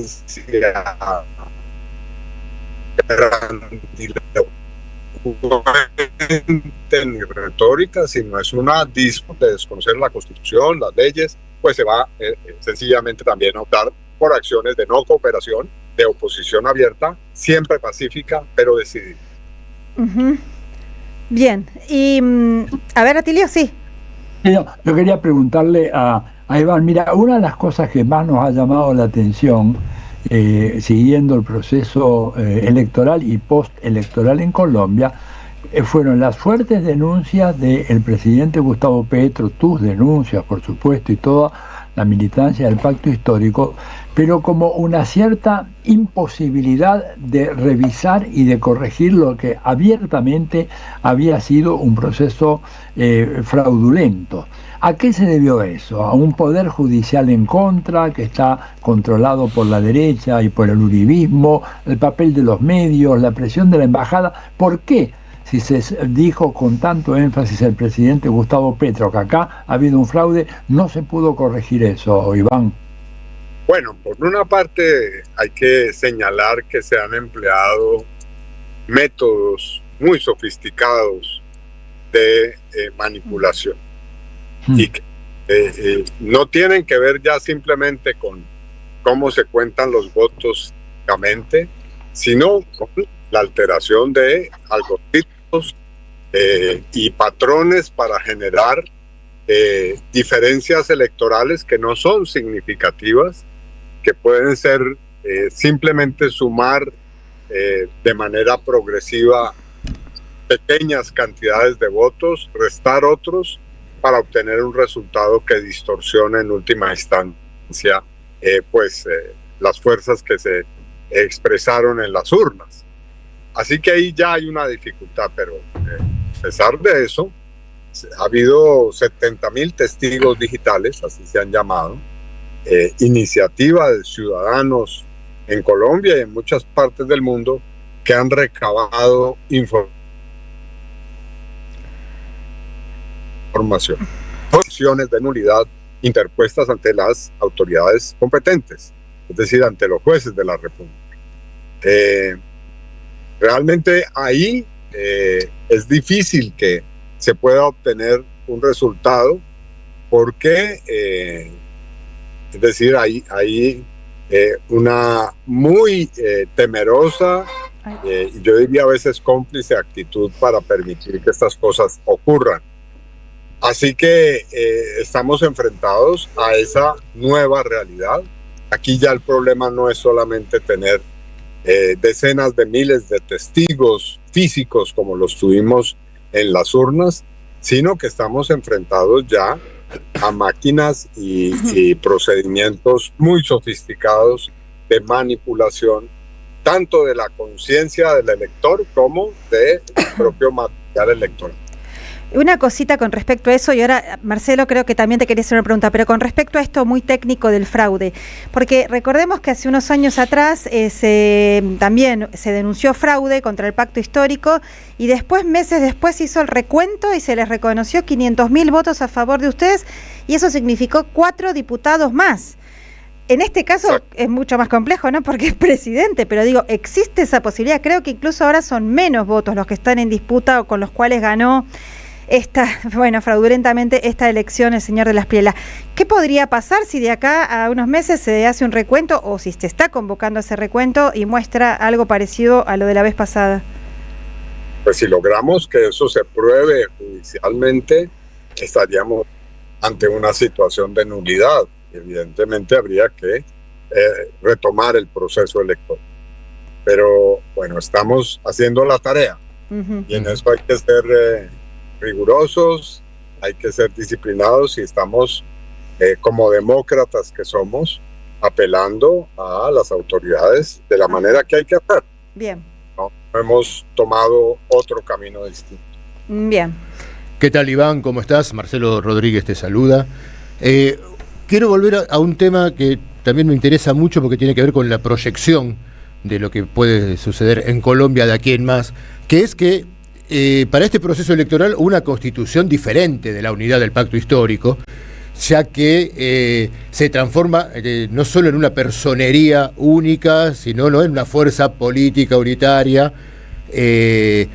ni retórica, sino es una disputa de desconocer la Constitución, las leyes, pues se va sencillamente también a optar por acciones de no cooperación, de oposición abierta, siempre pacífica, pero decidida.
Bien, y a ver, Atilio, sí.
Yo quería preguntarle a Iván, mira, una de las cosas que más nos ha llamado la atención, siguiendo el proceso electoral y postelectoral en Colombia, fueron las fuertes denuncias del presidente Gustavo Petro, tus denuncias, por supuesto, y toda la militancia del pacto histórico, pero como una cierta imposibilidad de revisar y de corregir lo que abiertamente había sido un proceso fraudulento. ¿A qué se debió eso? ¿A un poder judicial en contra, que está controlado por la derecha y por el uribismo, el papel de los medios, la presión de la embajada? ¿Por qué? Si se dijo con tanto énfasis el presidente Gustavo Petro que acá ha habido un fraude, no se pudo corregir eso, Iván.
Bueno, por una parte hay que señalar que se han empleado métodos muy sofisticados de manipulación y que no tienen que ver ya simplemente con cómo se cuentan los votos, sino con la alteración de algoritmos y patrones para generar diferencias electorales que no son significativas, que pueden ser simplemente sumar de manera progresiva pequeñas cantidades de votos, restar otros para obtener un resultado que distorsione en última instancia las fuerzas que se expresaron en las urnas. Así que ahí ya hay una dificultad, pero a pesar de eso, ha habido 70.000 testigos digitales, así se han llamado, iniciativa de ciudadanos en Colombia y en muchas partes del mundo que han recabado información, posiciones de nulidad interpuestas ante las autoridades competentes, es decir, ante los jueces de la República. Realmente ahí es difícil que se pueda obtener un resultado porque, es decir, hay una muy temerosa, yo diría a veces cómplice actitud para permitir que estas cosas ocurran. Así que estamos enfrentados a esa nueva realidad. Aquí ya el problema no es solamente tener decenas de miles de testigos físicos como los tuvimos en las urnas, sino que estamos enfrentados ya a máquinas y procedimientos muy sofisticados de manipulación, tanto de la conciencia del elector como del propio material electoral.
Una cosita con respecto a eso, y ahora Marcelo creo que también te quería hacer una pregunta, pero con respecto a esto muy técnico del fraude, porque recordemos que hace unos años atrás también se denunció fraude contra el pacto histórico y después, meses después, hizo el recuento y se les reconoció 500.000 votos a favor de ustedes y eso significó 4 diputados más. En este caso es mucho más complejo, ¿no? Porque es presidente, pero digo, existe esa posibilidad. Creo que incluso ahora son menos votos los que están en disputa o con los cuales ganó fraudulentamente esta elección el señor de las Prielas. ¿Qué podría pasar si de acá a unos meses se hace un recuento o si se está convocando ese recuento y muestra algo parecido a lo de la vez pasada?
Pues si logramos que eso se pruebe judicialmente, estaríamos ante una situación de nulidad. Evidentemente habría que retomar el proceso electoral. Pero bueno, estamos haciendo la tarea y en eso hay que ser rigurosos, hay que ser disciplinados y estamos como demócratas que somos apelando a las autoridades de la manera que hay que hacer.
Bien.
No hemos tomado otro camino distinto.
Bien.
¿Qué tal, Iván? ¿Cómo estás? Marcelo Rodríguez te saluda. Quiero volver a un tema que también me interesa mucho porque tiene que ver con la proyección de lo que puede suceder en Colombia de aquí en más, que es que para este proceso electoral una constitución diferente de la unidad del pacto histórico, ya que se transforma no solo en una personería única, sino en una fuerza política unitaria,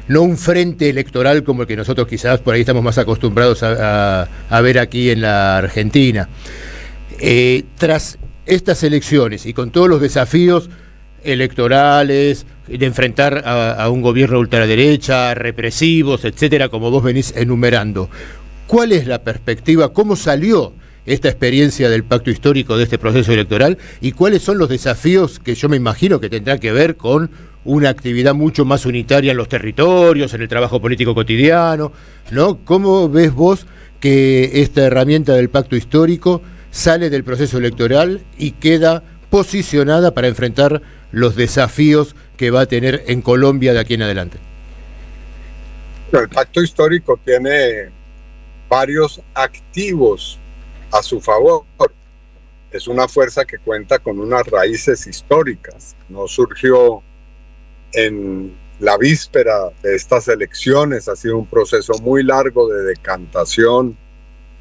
no un frente electoral como el que nosotros quizás por ahí estamos más acostumbrados a ver aquí en la Argentina. Tras estas elecciones y con todos los desafíos electorales, de enfrentar a un gobierno de ultraderecha, represivos, etcétera, como vos venís enumerando, ¿cuál es la perspectiva? ¿Cómo salió esta experiencia del pacto histórico de este proceso electoral? ¿Y cuáles son los desafíos que yo me imagino que tendrán que ver con una actividad mucho más unitaria en los territorios, en el trabajo político cotidiano, ¿no? ¿Cómo ves vos que esta herramienta del pacto histórico sale del proceso electoral y queda posicionada para enfrentar los desafíos que va a tener en Colombia de aquí en adelante?
El pacto histórico tiene varios activos a su favor. Es una fuerza que cuenta con unas raíces históricas. No surgió en la víspera de estas elecciones, ha sido un proceso muy largo de decantación,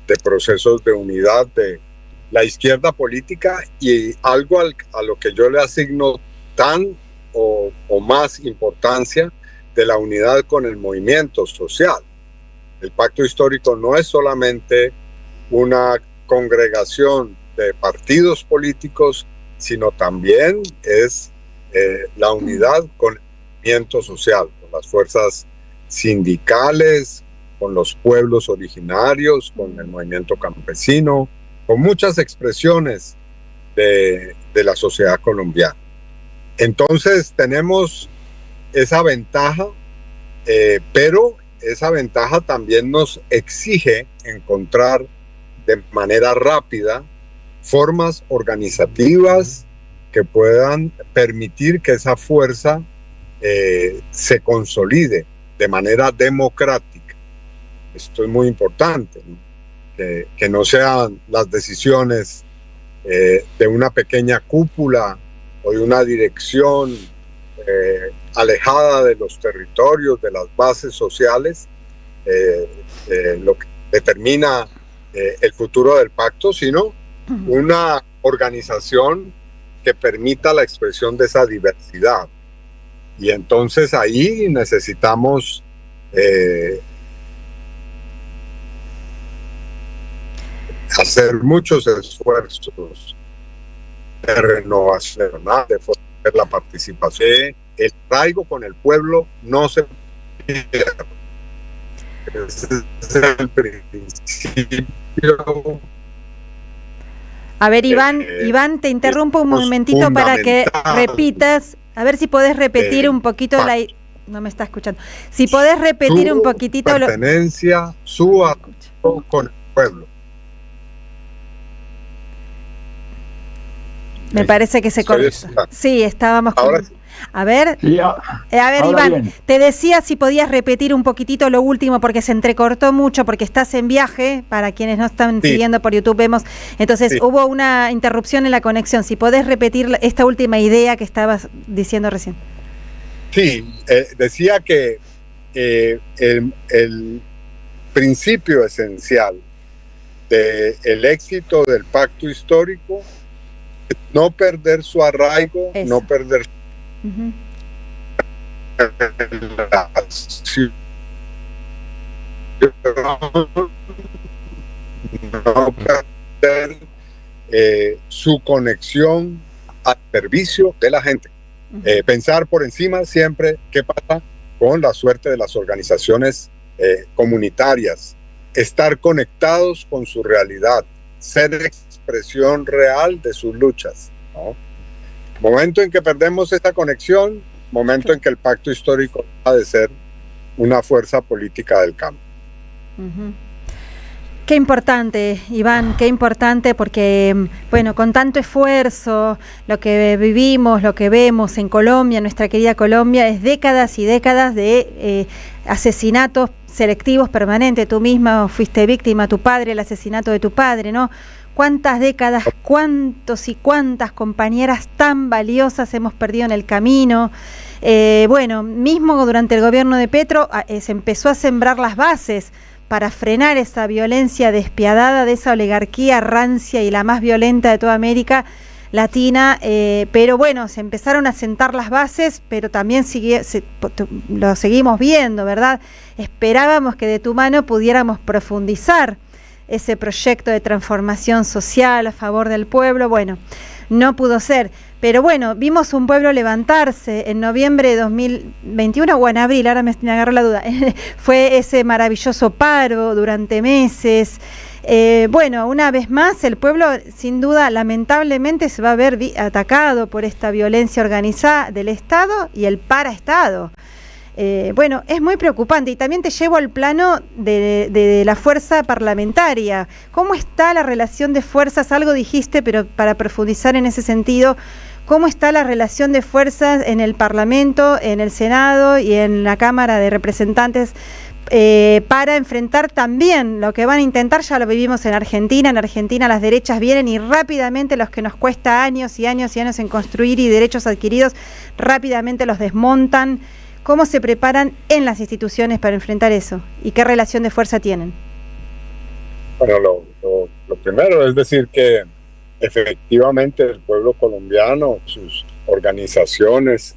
de procesos de unidad de la izquierda política y algo a lo que yo le asigno tan o más importancia de la unidad con el movimiento social. El pacto histórico no es solamente una congregación de partidos políticos, sino también es la unidad con el movimiento social, con las fuerzas sindicales, con los pueblos originarios, con el movimiento campesino, con muchas expresiones de la sociedad colombiana. Entonces tenemos esa ventaja, pero esa ventaja también nos exige encontrar de manera rápida formas organizativas que puedan permitir que esa fuerza se consolide de manera democrática. Esto es muy importante, ¿no? Que no sean las decisiones de una pequeña cúpula o de una dirección alejada de los territorios, de las bases sociales, lo que determina el futuro del pacto, sino una organización que permita la expresión de esa diversidad. Y entonces ahí necesitamos hacer muchos esfuerzos de renovación, de fomentar la participación. El arraigo con el pueblo no se pierde. Ese es el principio.
A ver, Iván, te interrumpo un momentito para que repitas, a ver si podés repetir un poquito no me está escuchando. Si podés repetir un poquitito
pertenencia, su arraigo con el pueblo.
Me parece que se cortó. Sí, estábamos con... A ver, Iván, bien. Te decía si podías repetir un poquitito lo último porque se entrecortó mucho, porque estás en viaje, para quienes no están siguiendo por YouTube vemos, entonces hubo una interrupción en la conexión. Si podés repetir esta última idea que estabas diciendo recién.
Sí, decía que el principio esencial del éxito del pacto histórico es no perder su arraigo, no perder no perder su conexión al servicio de la gente. Pensar por encima siempre qué pasa con la suerte de las organizaciones comunitarias, estar conectados con su realidad, ser expresión real de sus luchas, ¿no? Momento en que perdemos esta conexión, momento en que el pacto histórico ha de ser una fuerza política del cambio.
Qué importante, Iván, qué importante, porque, bueno, con tanto esfuerzo, lo que vivimos, lo que vemos en Colombia, nuestra querida Colombia, es décadas y décadas de asesinatos selectivos permanentes. Tú misma fuiste víctima, tu padre, el asesinato de tu padre, ¿no? ¿Cuántas décadas, cuántos y cuántas compañeras tan valiosas hemos perdido en el camino? Bueno, mismo durante el gobierno de Petro se empezó a sembrar las bases para frenar esa violencia despiadada de esa oligarquía rancia y la más violenta de toda América Latina, pero bueno, se empezaron a sentar las bases, pero también lo seguimos viendo, ¿verdad? Esperábamos que de tu mano pudiéramos profundizar ese proyecto de transformación social a favor del pueblo. Bueno, no pudo ser, pero bueno, vimos un pueblo levantarse en noviembre de 2021 o en abril, ahora me agarró la duda. Fue ese maravilloso paro durante meses. Bueno, una vez más el pueblo sin duda lamentablemente se va a ver atacado por esta violencia organizada del Estado y el paraestado. Bueno, es muy preocupante, y también te llevo al plano de la fuerza parlamentaria. ¿Cómo está la relación de fuerzas? Algo dijiste, pero para profundizar en ese sentido, ¿cómo está la relación de fuerzas en el Parlamento, en el Senado y en la Cámara de Representantes para enfrentar también lo que van a intentar? Ya lo vivimos en Argentina. En Argentina las derechas vienen y rápidamente los que nos cuesta años y años y años en construir y derechos adquiridos, rápidamente los desmontan. ¿Cómo se preparan en las instituciones para enfrentar eso? ¿Y qué relación de fuerza tienen?
Bueno, lo primero es decir que efectivamente el pueblo colombiano, sus organizaciones,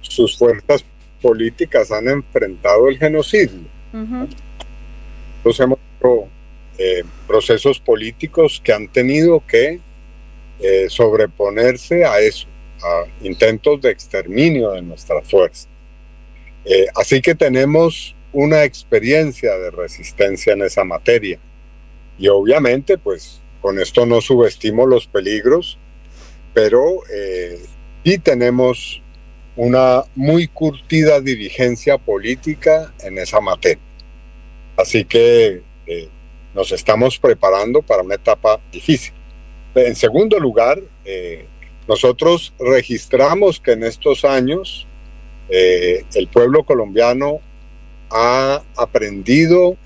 sus fuerzas políticas han enfrentado el genocidio. Entonces hemos hecho procesos políticos que han tenido que sobreponerse a eso, a intentos de exterminio de nuestra fuerza. Así que tenemos una experiencia de resistencia en esa materia. Y obviamente, pues, con esto no subestimo los peligros, pero sí tenemos una muy curtida dirigencia política en esa materia. Así que nos estamos preparando para una etapa difícil. En segundo lugar, nosotros registramos que en estos años el pueblo colombiano ha aprendido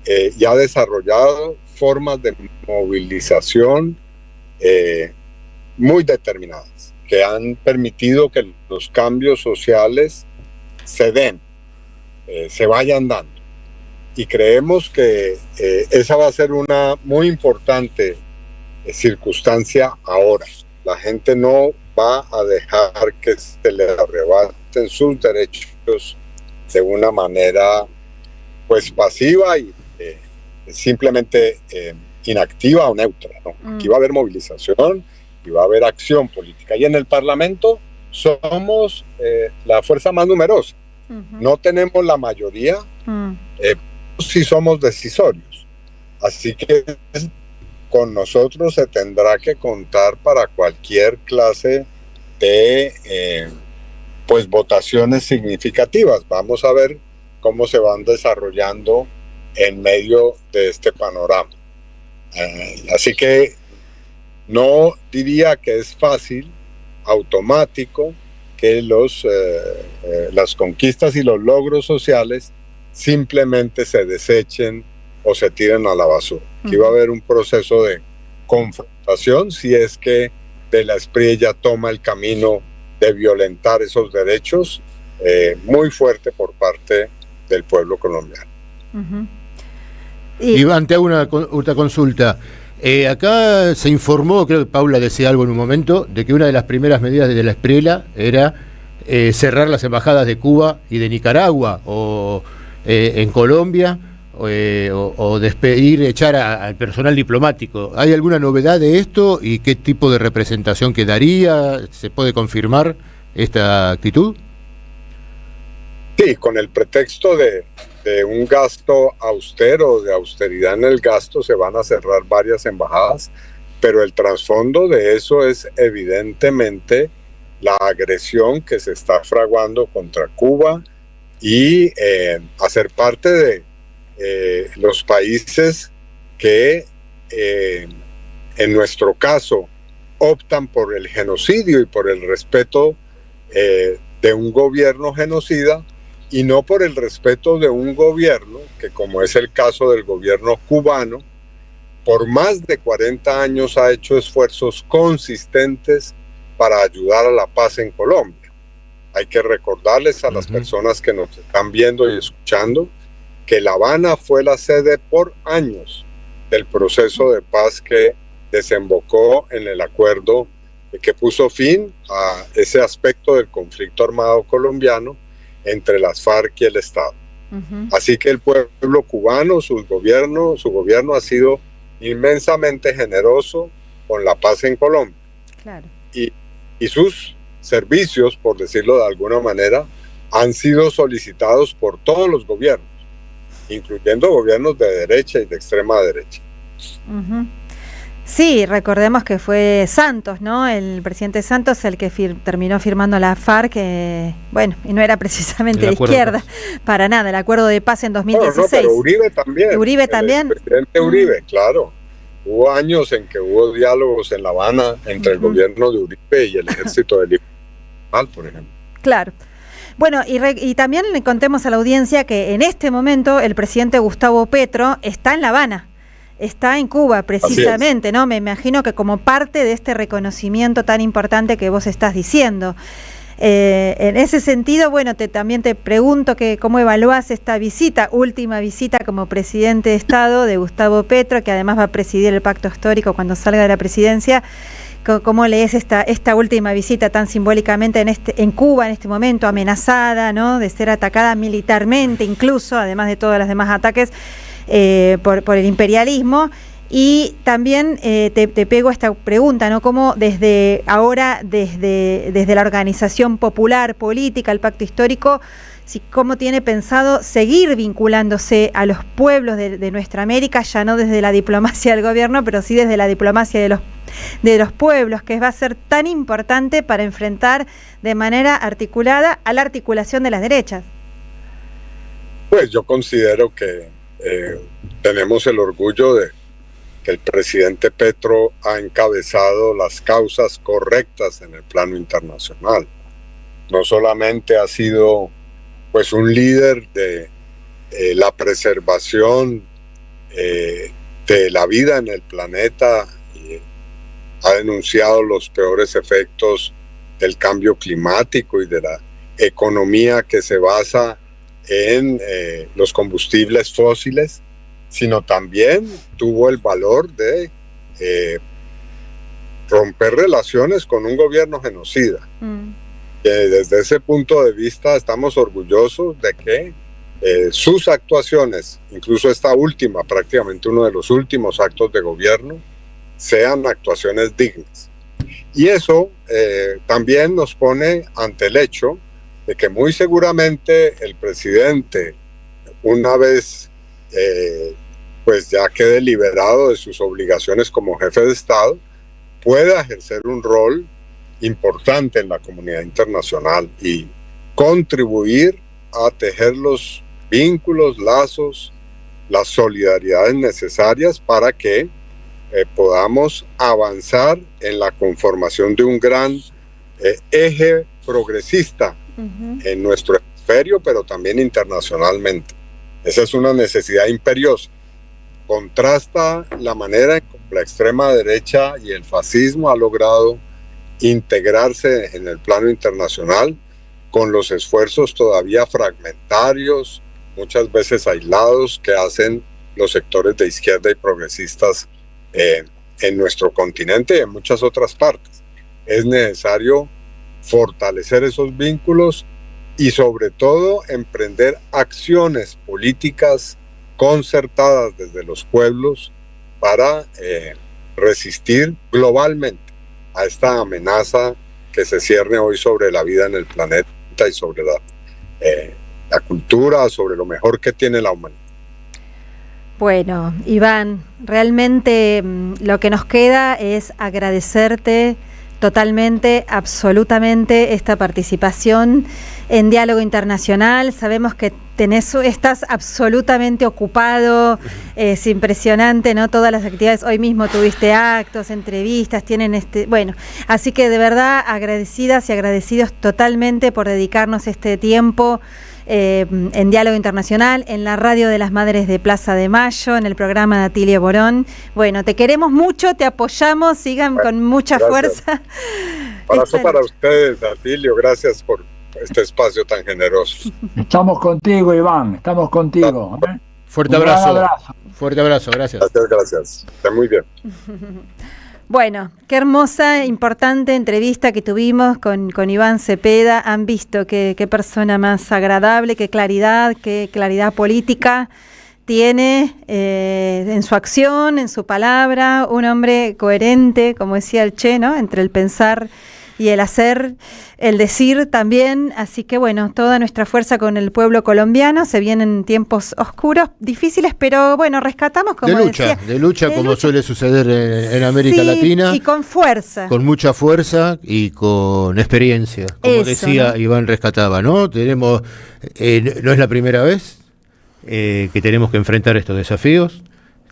y ha desarrollado formas de movilización muy determinadas, que han permitido que los cambios sociales se den, se vayan dando. Y creemos que esa va a ser una muy importante circunstancia ahora. La gente no va a dejar que se le arrebaten sus derechos de una manera pues pasiva y simplemente inactiva o neutra, ¿no? Aquí va a haber movilización y va a haber acción política. Y en el Parlamento somos la fuerza más numerosa. No tenemos la mayoría, sí somos decisorios. Así que con nosotros se tendrá que contar para cualquier clase de pues votaciones significativas. Vamos a ver cómo se van desarrollando en medio de este panorama. Así que no diría que es fácil, automático, que las conquistas y los logros sociales simplemente se desechen o se tiren a la basura. Aquí va a haber un proceso de confrontación si es que de la Espriella toma el camino de violentar esos derechos muy fuerte por parte del pueblo colombiano.
Iván, te hago una consulta. Acá se informó, creo que Paula decía algo en un momento, de que una de las primeras medidas de la Espriella era cerrar las embajadas de Cuba y de Nicaragua o en Colombia o despedir, echar al personal diplomático. ¿Hay alguna novedad de esto y qué tipo de representación quedaría? ¿Se puede confirmar esta actitud?
Sí, con el pretexto de un gasto austero, de austeridad en el gasto, se van a cerrar varias embajadas, pero el trasfondo de eso es evidentemente la agresión que se está fraguando contra Cuba y hacer parte de los países que en nuestro caso optan por el genocidio y por el respeto de un gobierno genocida y no por el respeto de un gobierno que, como es el caso del gobierno cubano, por más de 40 años ha hecho esfuerzos consistentes para ayudar a la paz en Colombia. Hay que recordarles a las personas que nos están viendo y escuchando que La Habana fue la sede por años del proceso de paz que desembocó en el acuerdo que puso fin a ese aspecto del conflicto armado colombiano entre las FARC y el Estado. Así que el pueblo cubano, su gobierno ha sido inmensamente generoso con la paz en Colombia.
Claro.
Y sus servicios, por decirlo de alguna manera, han sido solicitados por todos los gobiernos, incluyendo gobiernos de derecha y de extrema derecha.
Sí, recordemos que fue Santos, ¿no? El presidente Santos el que terminó firmando la FARC, bueno, y no era precisamente de izquierda, para nada, el acuerdo de paz en 2016. No,
pero Uribe también.
Uribe también.
El presidente Uribe, claro. Hubo años en que hubo diálogos en La Habana entre el gobierno de Uribe y el ejército de Libertad, por ejemplo.
Claro. Bueno, y también le contemos a la audiencia que en este momento el presidente Gustavo Petro está en La Habana. Está en Cuba, precisamente, ¿no? Me imagino que como parte de este reconocimiento tan importante que vos estás diciendo. En ese sentido, bueno, también te pregunto que cómo evaluás esta visita, última visita como presidente de Estado de Gustavo Petro, que además va a presidir el pacto histórico cuando salga de la presidencia. ¿Cómo lees esta última visita tan simbólicamente en Cuba en este momento, amenazada, ¿no? De ser atacada militarmente, incluso, además de todos los demás ataques, por el imperialismo? Y también te pego esta pregunta, ¿no? ¿Cómo desde ahora, desde la organización popular política, el pacto histórico, cómo tiene pensado seguir vinculándose a los pueblos de nuestra América, ya no desde la diplomacia del gobierno, pero sí desde la diplomacia de los pueblos, que va a ser tan importante para enfrentar de manera articulada a la articulación de las derechas.
Pues yo considero que tenemos el orgullo de que el presidente Petro ha encabezado las causas correctas en el plano internacional. No solamente ha sido pues un líder de la preservación de la vida en el planeta, y ha denunciado los peores efectos del cambio climático y de la economía que se basa en los combustibles fósiles, sino también tuvo el valor de romper relaciones con un gobierno genocida. Desde ese punto de vista estamos orgullosos de que sus actuaciones, incluso esta última, prácticamente uno de los últimos actos de gobierno, sean actuaciones dignas. Y eso también nos pone ante el hecho de que muy seguramente el presidente, una vez pues ya quede liberado de sus obligaciones como jefe de Estado, pueda ejercer un rol importante en la comunidad internacional y contribuir a tejer los vínculos, lazos, las solidaridades necesarias para que podamos avanzar en la conformación de un gran eje progresista en nuestro hemisferio, pero también internacionalmente. Esa es una necesidad imperiosa. Contrasta la manera en que la extrema derecha y el fascismo ha logrado integrarse en el plano internacional con los esfuerzos todavía fragmentarios, muchas veces aislados, que hacen los sectores de izquierda y progresistas en nuestro continente y en muchas otras partes. Es necesario fortalecer esos vínculos y sobre todo emprender acciones políticas concertadas desde los pueblos para resistir globalmente a esta amenaza que se cierne hoy sobre la vida en el planeta y sobre la cultura, sobre lo mejor que tiene la humanidad.
Bueno, Iván, realmente lo que nos queda es agradecerte totalmente, absolutamente esta participación en Diálogo Internacional. Sabemos que estás absolutamente ocupado, es impresionante, ¿no? Todas las actividades, hoy mismo tuviste actos, entrevistas, bueno, así que de verdad agradecidas y agradecidos totalmente por dedicarnos este tiempo en Diálogo Internacional, en la radio de las Madres de Plaza de Mayo, en el programa de Atilio Borón. Bueno, te queremos mucho, te apoyamos, sigan con mucha fuerza.
Abrazo para ustedes, Atilio, gracias por este espacio tan generoso.
Estamos contigo, Iván, estamos contigo.
Fuerte abrazo. Fuerte abrazo, gracias.
Gracias. Está muy bien.
Bueno, qué hermosa, importante entrevista que tuvimos con Iván Cepeda. Han visto qué persona más agradable, qué claridad política tiene en su acción, en su palabra, un hombre coherente, como decía el Che, ¿no? Entre el pensar y el hacer, el decir también. Así que bueno, toda nuestra fuerza con el pueblo colombiano. Se vienen tiempos oscuros, difíciles, pero bueno, rescatamos, como
de lucha, como suele suceder en América Latina.
Y con fuerza.
Con mucha fuerza y con experiencia. Como decía, ¿no? Iván rescataba, ¿no? Tenemos, no es la primera vez que tenemos que enfrentar estos desafíos.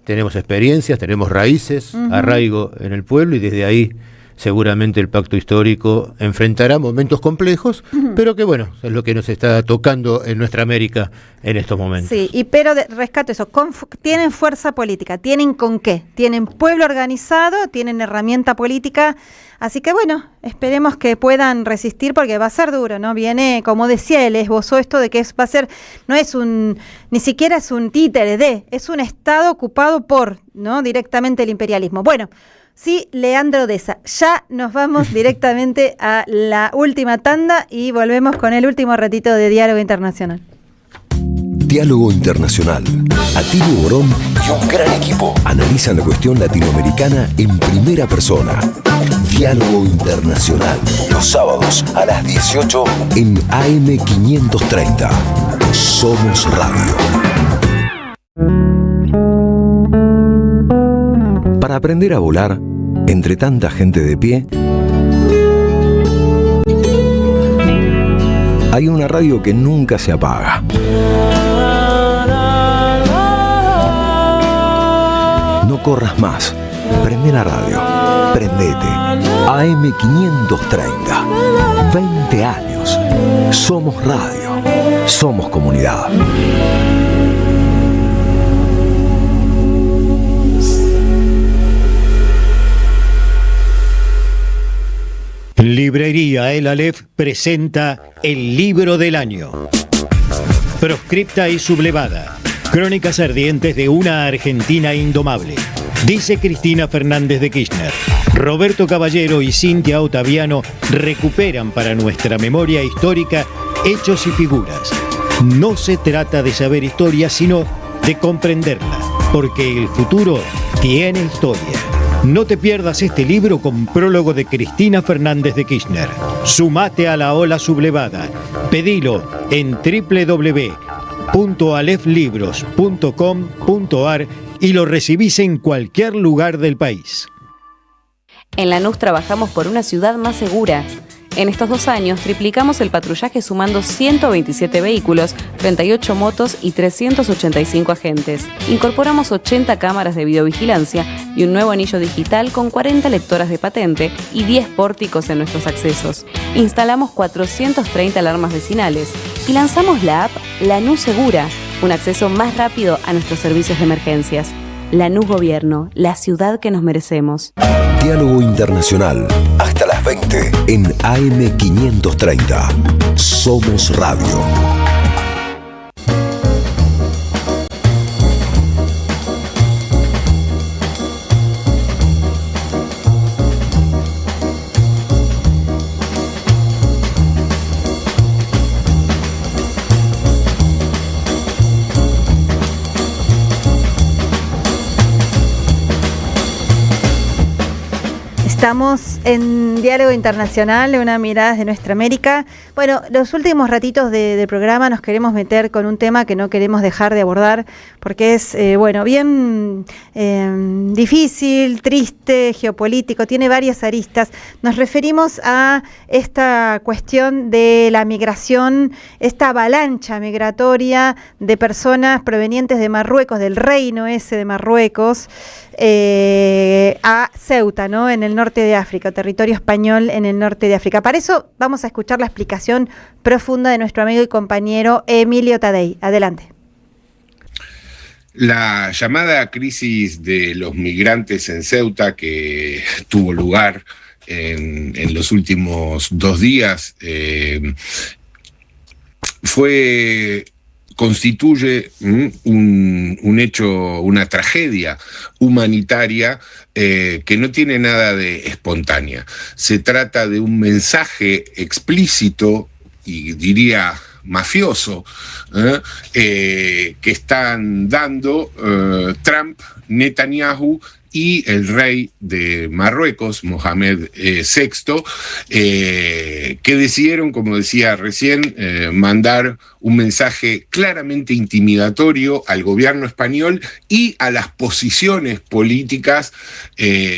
Tenemos experiencias, tenemos raíces, arraigo en el pueblo, y desde ahí seguramente el pacto histórico enfrentará momentos complejos, pero que bueno, es lo que nos está tocando en nuestra América en estos momentos.
Sí, pero rescato eso, tienen fuerza política, tienen con qué, tienen pueblo organizado, tienen herramienta política, así que bueno, esperemos que puedan resistir, porque va a ser duro, ¿no? Viene, como decía él, esbozó esto de que va a ser, ni siquiera es un títere es un Estado ocupado por, ¿no? Directamente el imperialismo. Bueno, sí, Leandro Deza. Ya nos vamos directamente a la última tanda y volvemos con el último ratito de Diálogo Internacional.
Diálogo Internacional. Atilio Borón y un gran equipo analizan la cuestión latinoamericana en primera persona. Diálogo Internacional, los sábados a las 18 en AM530. Somos Radio. Para aprender a volar, entre tanta gente de pie, hay una radio que nunca se apaga. No corras más. Prende la radio. Prendete. AM530. 20 años. Somos radio. Somos comunidad.
Librería El Aleph presenta el libro del año. Proscripta y sublevada. Crónicas ardientes de una Argentina indomable. Dice Cristina Fernández de Kirchner. Roberto Caballero y Cintia Ottaviano recuperan para nuestra memoria histórica hechos y figuras. No se trata de saber historia, sino de comprenderla, porque el futuro tiene historia. No te pierdas este libro con prólogo de Cristina Fernández de Kirchner. Sumate a la ola sublevada. Pedilo en www.aleflibros.com.ar y lo recibís en cualquier lugar del país.
En Lanús trabajamos por una ciudad más segura. En estos 2 años triplicamos el patrullaje sumando 127 vehículos, 38 motos y 385 agentes. Incorporamos 80 cámaras de videovigilancia y un nuevo anillo digital con 40 lectoras de patente y 10 pórticos en nuestros accesos. Instalamos 430 alarmas vecinales y lanzamos la app Lanús Segura, un acceso más rápido a nuestros servicios de emergencias. Lanús Gobierno, la ciudad que nos merecemos.
Diálogo Internacional, hasta las 20 en AM530. Somos Radio.
Estamos en Diálogo Internacional, una mirada de nuestra América. Bueno, los últimos ratitos del programa nos queremos meter con un tema que no queremos dejar de abordar porque es, bien difícil, triste, geopolítico, tiene varias aristas. Nos referimos a esta cuestión de la migración, esta avalancha migratoria de personas provenientes de Marruecos, del reino ese de Marruecos, a Ceuta, ¿no? En el norte de África, territorio español en el norte de África. Para eso vamos a escuchar la explicación profunda de nuestro amigo y compañero Emilio Tadei. Adelante.
La llamada crisis de los migrantes en Ceuta, que tuvo lugar en los últimos 2 días, constituye un hecho, una tragedia humanitaria que no tiene nada de espontánea. Se trata de un mensaje explícito y diría mafioso que están dando Trump, Netanyahu y el rey de Marruecos, Mohamed VI, que decidieron, como decía recién, mandar un mensaje claramente intimidatorio al gobierno español y a las posiciones políticas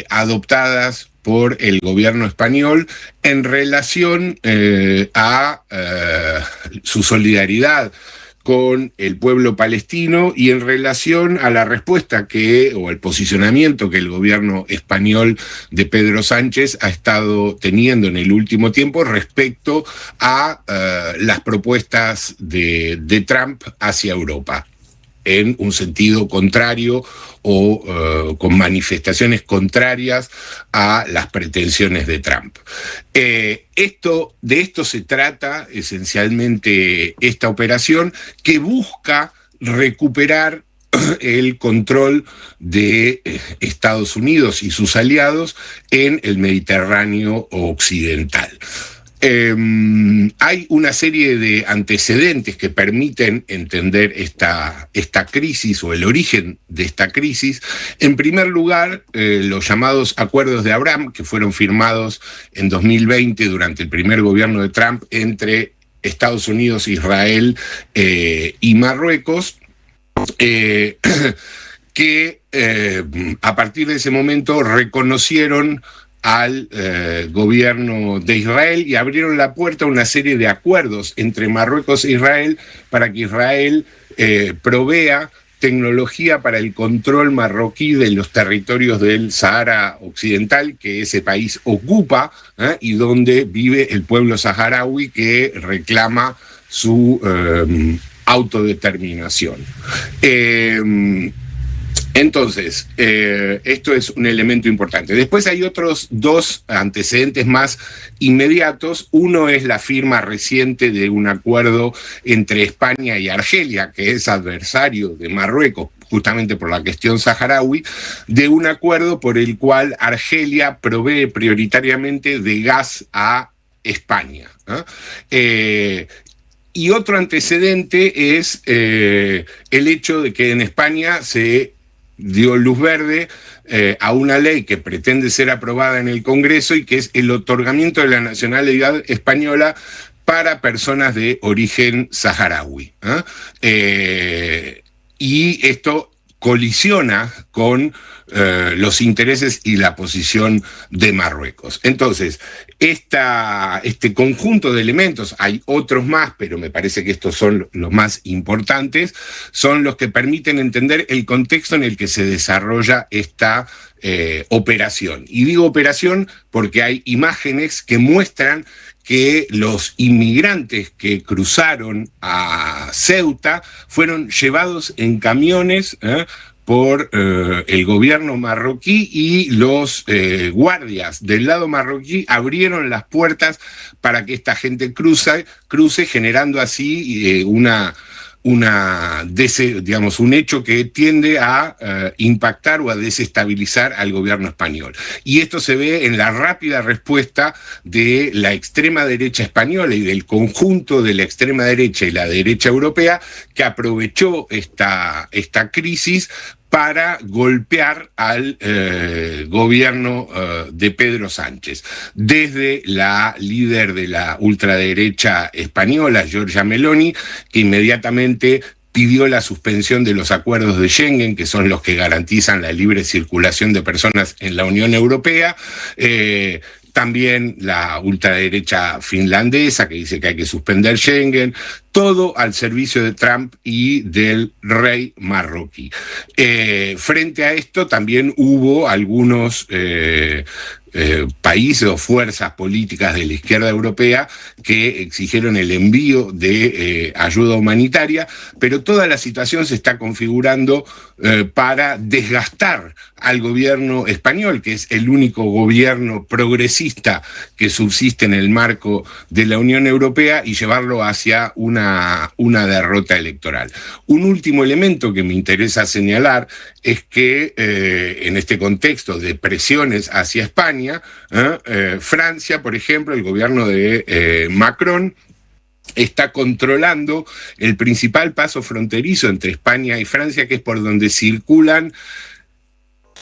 adoptadas por el gobierno español en relación a su solidaridad con el pueblo palestino y en relación a la respuesta o el posicionamiento que el gobierno español de Pedro Sánchez ha estado teniendo en el último tiempo respecto a las propuestas de Trump hacia Europa, en un sentido contrario o con manifestaciones contrarias a las pretensiones de Trump. De esto se trata esencialmente esta operación, que busca recuperar el control de Estados Unidos y sus aliados en el Mediterráneo occidental. Hay una serie de antecedentes que permiten entender esta crisis o el origen de esta crisis. En primer lugar, los llamados Acuerdos de Abraham, que fueron firmados en 2020 durante el primer gobierno de Trump entre Estados Unidos, Israel y Marruecos, que a partir de ese momento reconocieron al gobierno de Israel y abrieron la puerta a una serie de acuerdos entre Marruecos e Israel para que Israel provea tecnología para el control marroquí de los territorios del Sahara Occidental que ese país ocupa, y donde vive el pueblo saharaui que reclama su autodeterminación. Entonces, esto es un elemento importante. Después hay otros dos antecedentes más inmediatos. Uno es la firma reciente de un acuerdo entre España y Argelia, que es adversario de Marruecos, justamente por la cuestión saharaui, de un acuerdo por el cual Argelia provee prioritariamente de gas a España, ¿no? Y otro antecedente es el hecho de que en España se dio luz verde a una ley que pretende ser aprobada en el Congreso y que es el otorgamiento de la nacionalidad española para personas de origen saharaui. Y esto colisiona con los intereses y la posición de Marruecos. Entonces, este conjunto de elementos, hay otros más, pero me parece que estos son los más importantes, son los que permiten entender el contexto en el que se desarrolla esta operación. Y digo operación porque hay imágenes que muestran que los inmigrantes que cruzaron a Ceuta fueron llevados en camiones por el gobierno marroquí, y los guardias del lado marroquí abrieron las puertas para que esta gente cruce, generando así un hecho que tiende a impactar o a desestabilizar al gobierno español. Y esto se ve en la rápida respuesta de la extrema derecha española y del conjunto de la extrema derecha y la derecha europea, que aprovechó esta crisis para golpear al gobierno de Pedro Sánchez. Desde la líder de la ultraderecha española, Giorgia Meloni, que inmediatamente pidió la suspensión de los acuerdos de Schengen, que son los que garantizan la libre circulación de personas en la Unión Europea. También la ultraderecha finlandesa, que dice que hay que suspender Schengen, todo al servicio de Trump y del rey marroquí. Frente a esto también hubo algunos países o fuerzas políticas de la izquierda europea que exigieron el envío de ayuda humanitaria, pero toda la situación se está configurando para desgastar al gobierno español, que es el único gobierno progresista que subsiste en el marco de la Unión Europea, y llevarlo hacia una derrota electoral. Un último elemento que me interesa señalar es que en este contexto de presiones hacia España, Francia, por ejemplo, el gobierno de Macron, está controlando el principal paso fronterizo entre España y Francia, que es por donde circulan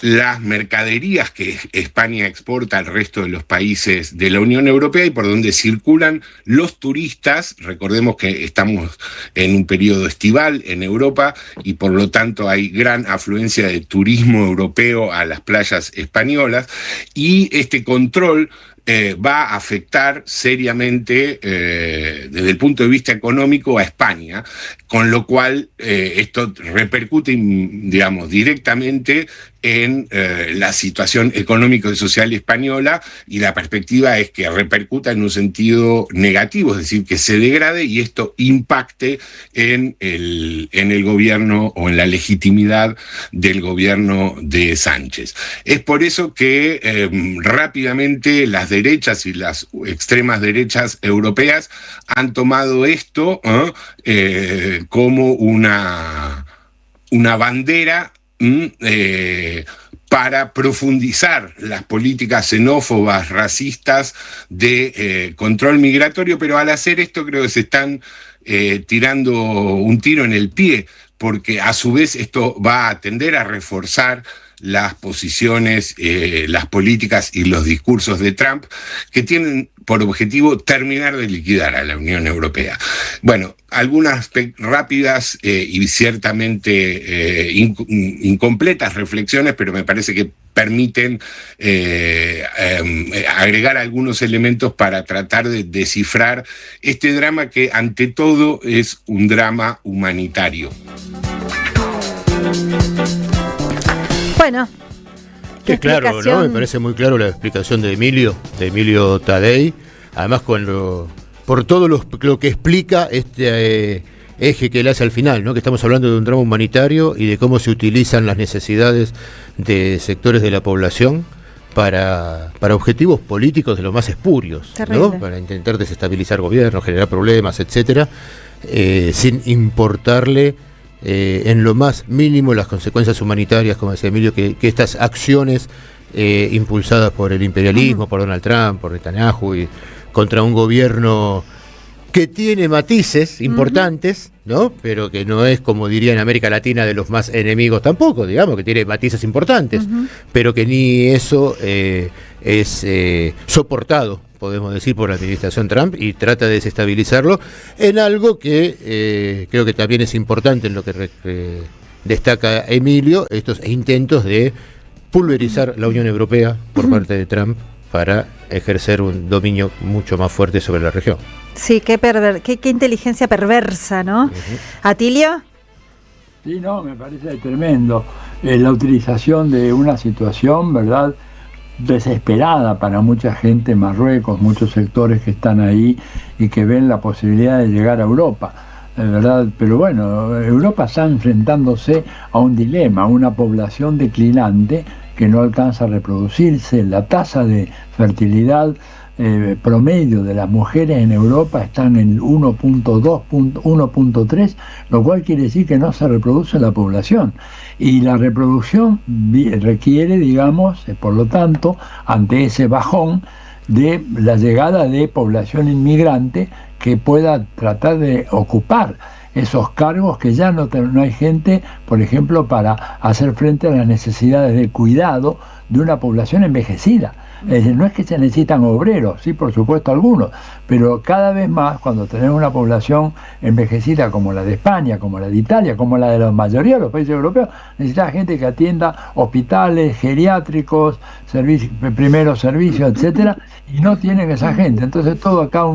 las mercaderías que España exporta al resto de los países de la Unión Europea y por donde circulan los turistas. Recordemos que estamos en un periodo estival en Europa y por lo tanto hay gran afluencia de turismo europeo a las playas españolas, y este control va a afectar seriamente desde el punto de vista económico a España, con lo cual esto repercute, digamos, directamente en la situación económica y social española, y la perspectiva es que repercuta en un sentido negativo, es decir, que se degrade y esto impacte en el gobierno o en la legitimidad del gobierno de Sánchez. Es por eso que rápidamente las derechas y las extremas derechas europeas han tomado esto como una bandera para profundizar las políticas xenófobas, racistas de control migratorio, pero al hacer esto creo que se están tirando un tiro en el pie, porque a su vez esto va a tender a reforzar las posiciones, las políticas y los discursos de Trump, que tienen por objetivo terminar de liquidar a la Unión Europea. Bueno, algunas rápidas y ciertamente incompletas reflexiones, pero me parece que permiten agregar algunos elementos para tratar de descifrar este drama que ante todo es un drama humanitario.
Bueno,
qué claro, ¿no? Me parece muy claro la explicación de Emilio Taddei, además por todo lo que explica este eje que él hace al final, ¿no? Que estamos hablando de un drama humanitario y de cómo se utilizan las necesidades de sectores de la población para objetivos políticos de lo más espurios, ¿no? Para intentar desestabilizar gobiernos, generar problemas, etcétera, sin importarle en lo más mínimo las consecuencias humanitarias, como decía Emilio, que estas acciones impulsadas por el imperialismo, por Donald Trump, por Netanyahu, y contra un gobierno que tiene matices importantes, ¿no? Pero que no es, como diría en América Latina, de los más enemigos tampoco, digamos, que tiene matices importantes, pero que ni eso es soportado, podemos decir, por la administración Trump, y trata de desestabilizarlo en algo que creo que también es importante en lo que destaca Emilio, estos intentos de pulverizar la Unión Europea por parte de Trump para ejercer un dominio mucho más fuerte sobre la región.
Sí, qué inteligencia perversa, ¿no? ¿Atilio?
Sí, no, me parece tremendo. La utilización de una situación, ¿verdad?, desesperada para mucha gente en Marruecos, muchos sectores que están ahí y que ven la posibilidad de llegar a Europa, ¿verdad? Pero bueno, Europa está enfrentándose a un dilema, una población declinante que no alcanza a reproducirse. La tasa de fertilidad promedio de las mujeres en Europa están en 1.2, 1.3, lo cual quiere decir que no se reproduce la población. Y la reproducción requiere, digamos, por lo tanto, ante ese bajón, de la llegada de población inmigrante que pueda tratar de ocupar esos cargos que ya no hay gente, por ejemplo, para hacer frente a las necesidades de cuidado de una población envejecida. Es decir, no es que se necesitan obreros, sí, por supuesto algunos, pero cada vez más, cuando tenemos una población envejecida como la de España, como la de Italia, como la de la mayoría de los países europeos, necesita gente que atienda hospitales, geriátricos, primeros servicios, etcétera, y no tienen esa gente. Entonces todo acá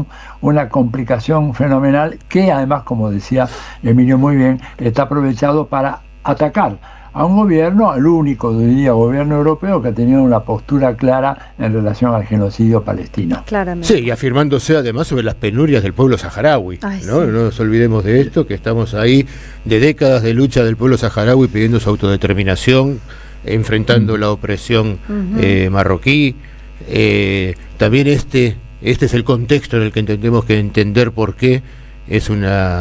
una complicación fenomenal que además, como decía Emilio muy bien, está aprovechado para atacar a un gobierno, al único, diría, gobierno europeo que ha tenido una postura clara en relación al genocidio palestino.
Claramente.
Sí, y afirmándose además sobre las penurias del pueblo saharaui.
Ay,
¿no?
Sí.
No nos olvidemos de esto, que estamos ahí de décadas de lucha del pueblo saharaui pidiendo su autodeterminación, enfrentando la opresión marroquí. También este es el contexto en el que tenemos que entender por qué es una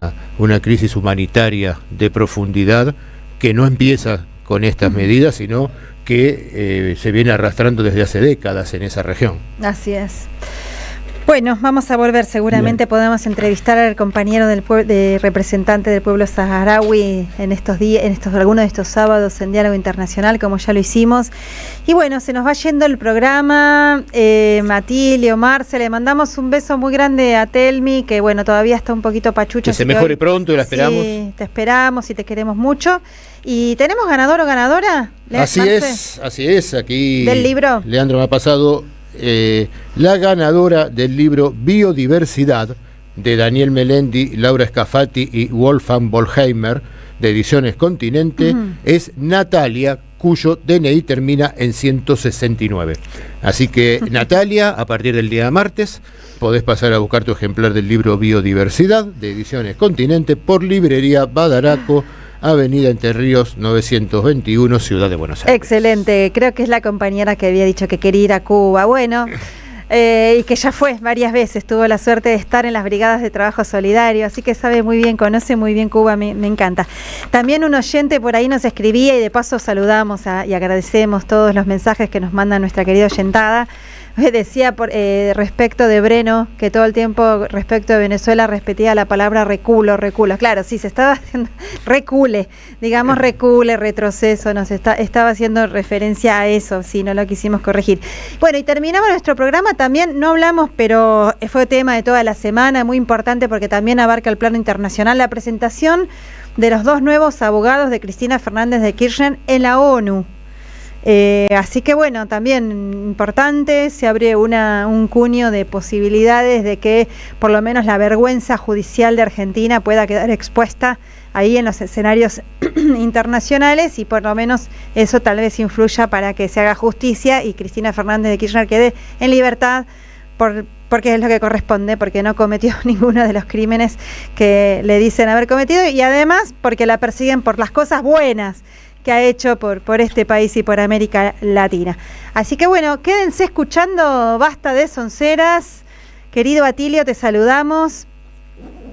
crisis humanitaria de profundidad, que no empieza con estas medidas, sino que se viene arrastrando desde hace décadas en esa región.
Así es. Bueno, vamos a volver, seguramente podemos entrevistar al compañero de representante del pueblo saharaui en estos días, algunos de estos sábados en Diálogo Internacional, como ya lo hicimos. Y bueno, se nos va yendo el programa. Atilio, Marce, le mandamos un beso muy grande a Telmi, que bueno, todavía está un poquito pachucha.
Que se mejore pronto y la esperamos.
Sí, te esperamos y te queremos mucho. ¿Y tenemos ganador o ganadora?
Así es, aquí
¿Del libro?
Leandro me ha pasado la ganadora del libro Biodiversidad, de Daniel Melendi, Laura Scafati y Wolfgang Bollheimer, de Ediciones Continente, es Natalia, cuyo DNI termina en 169. Así que, Natalia, a partir del día martes, podés pasar a buscar tu ejemplar del libro Biodiversidad, de Ediciones Continente, por Librería Badaraco, Avenida Entre Ríos 921, Ciudad de Buenos Aires.
Excelente, creo que es la compañera que había dicho que quería ir a Cuba. Bueno, y que ya fue varias veces, tuvo la suerte de estar en las brigadas de trabajo solidario, así que sabe muy bien, conoce muy bien Cuba, me encanta. También un oyente por ahí nos escribía y de paso saludamos y agradecemos todos los mensajes que nos manda nuestra querida oyentada. Decía respecto de Breno, que todo el tiempo respecto de Venezuela repetía la palabra reculo. Claro, sí, se estaba haciendo recule, digamos recule, retroceso, estaba haciendo referencia a eso, sí, no lo quisimos corregir. Bueno, y terminamos nuestro programa, también no hablamos, pero fue tema de toda la semana, muy importante porque también abarca el plano internacional, la presentación de los 2 nuevos abogados de Cristina Fernández de Kirchner en la ONU. Así que bueno, también importante, se abre un cuño de posibilidades de que por lo menos la vergüenza judicial de Argentina pueda quedar expuesta ahí en los escenarios internacionales y por lo menos eso tal vez influya para que se haga justicia y Cristina Fernández de Kirchner quede en libertad porque es lo que corresponde, porque no cometió ninguno de los crímenes que le dicen haber cometido y además porque la persiguen por las cosas buenas que ha hecho por este país y por América Latina. Así que bueno, quédense escuchando Basta de Sonceras. Querido Atilio, te saludamos.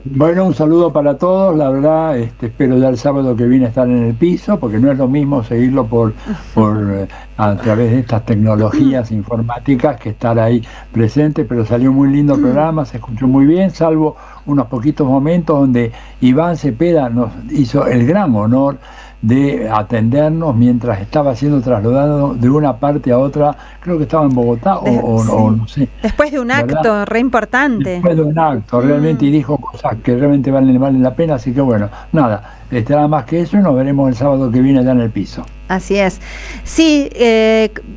Bueno, un saludo para todos, la verdad, espero ya el sábado que viene estar en el piso, porque no es lo mismo seguirlo a través de estas tecnologías informáticas que estar ahí presente, pero salió muy lindo el programa, se escuchó muy bien, salvo unos poquitos momentos donde Iván Cepeda nos hizo el gran honor de atendernos mientras estaba siendo trasladado de una parte a otra, creo que estaba en Bogotá o no sé.
Después de un acto re importante.
Después de un acto, realmente, y dijo cosas que realmente valen la pena, así que bueno, nada, nada más que eso y nos veremos el sábado que viene allá en el piso.
Así es. Sí,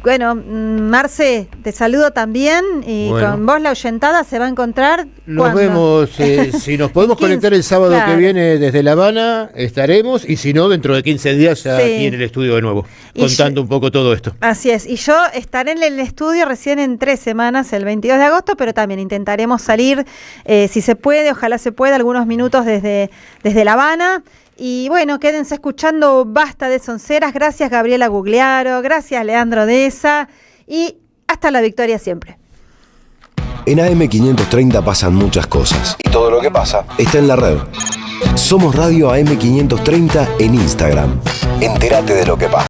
bueno, Marce, te saludo también y bueno, con vos la oyentada se va a encontrar.
Nos vemos, si nos podemos conectar el sábado que viene desde La Habana, estaremos, y si no, dentro de 15 días ya aquí en el estudio de nuevo, contando un poco todo esto.
Así es, y yo estaré en el estudio recién en 3 semanas, el 22 de agosto, pero también intentaremos salir, si se puede, ojalá se pueda, algunos minutos desde La Habana. Y bueno, quédense escuchando Basta de Sonceras. Gracias Gabriela Gugliaro, gracias Leandro Deza y hasta la victoria siempre.
En AM530 pasan muchas cosas y todo lo que pasa está en la red. Somos Radio AM530 en Instagram. Entérate de lo que pasa.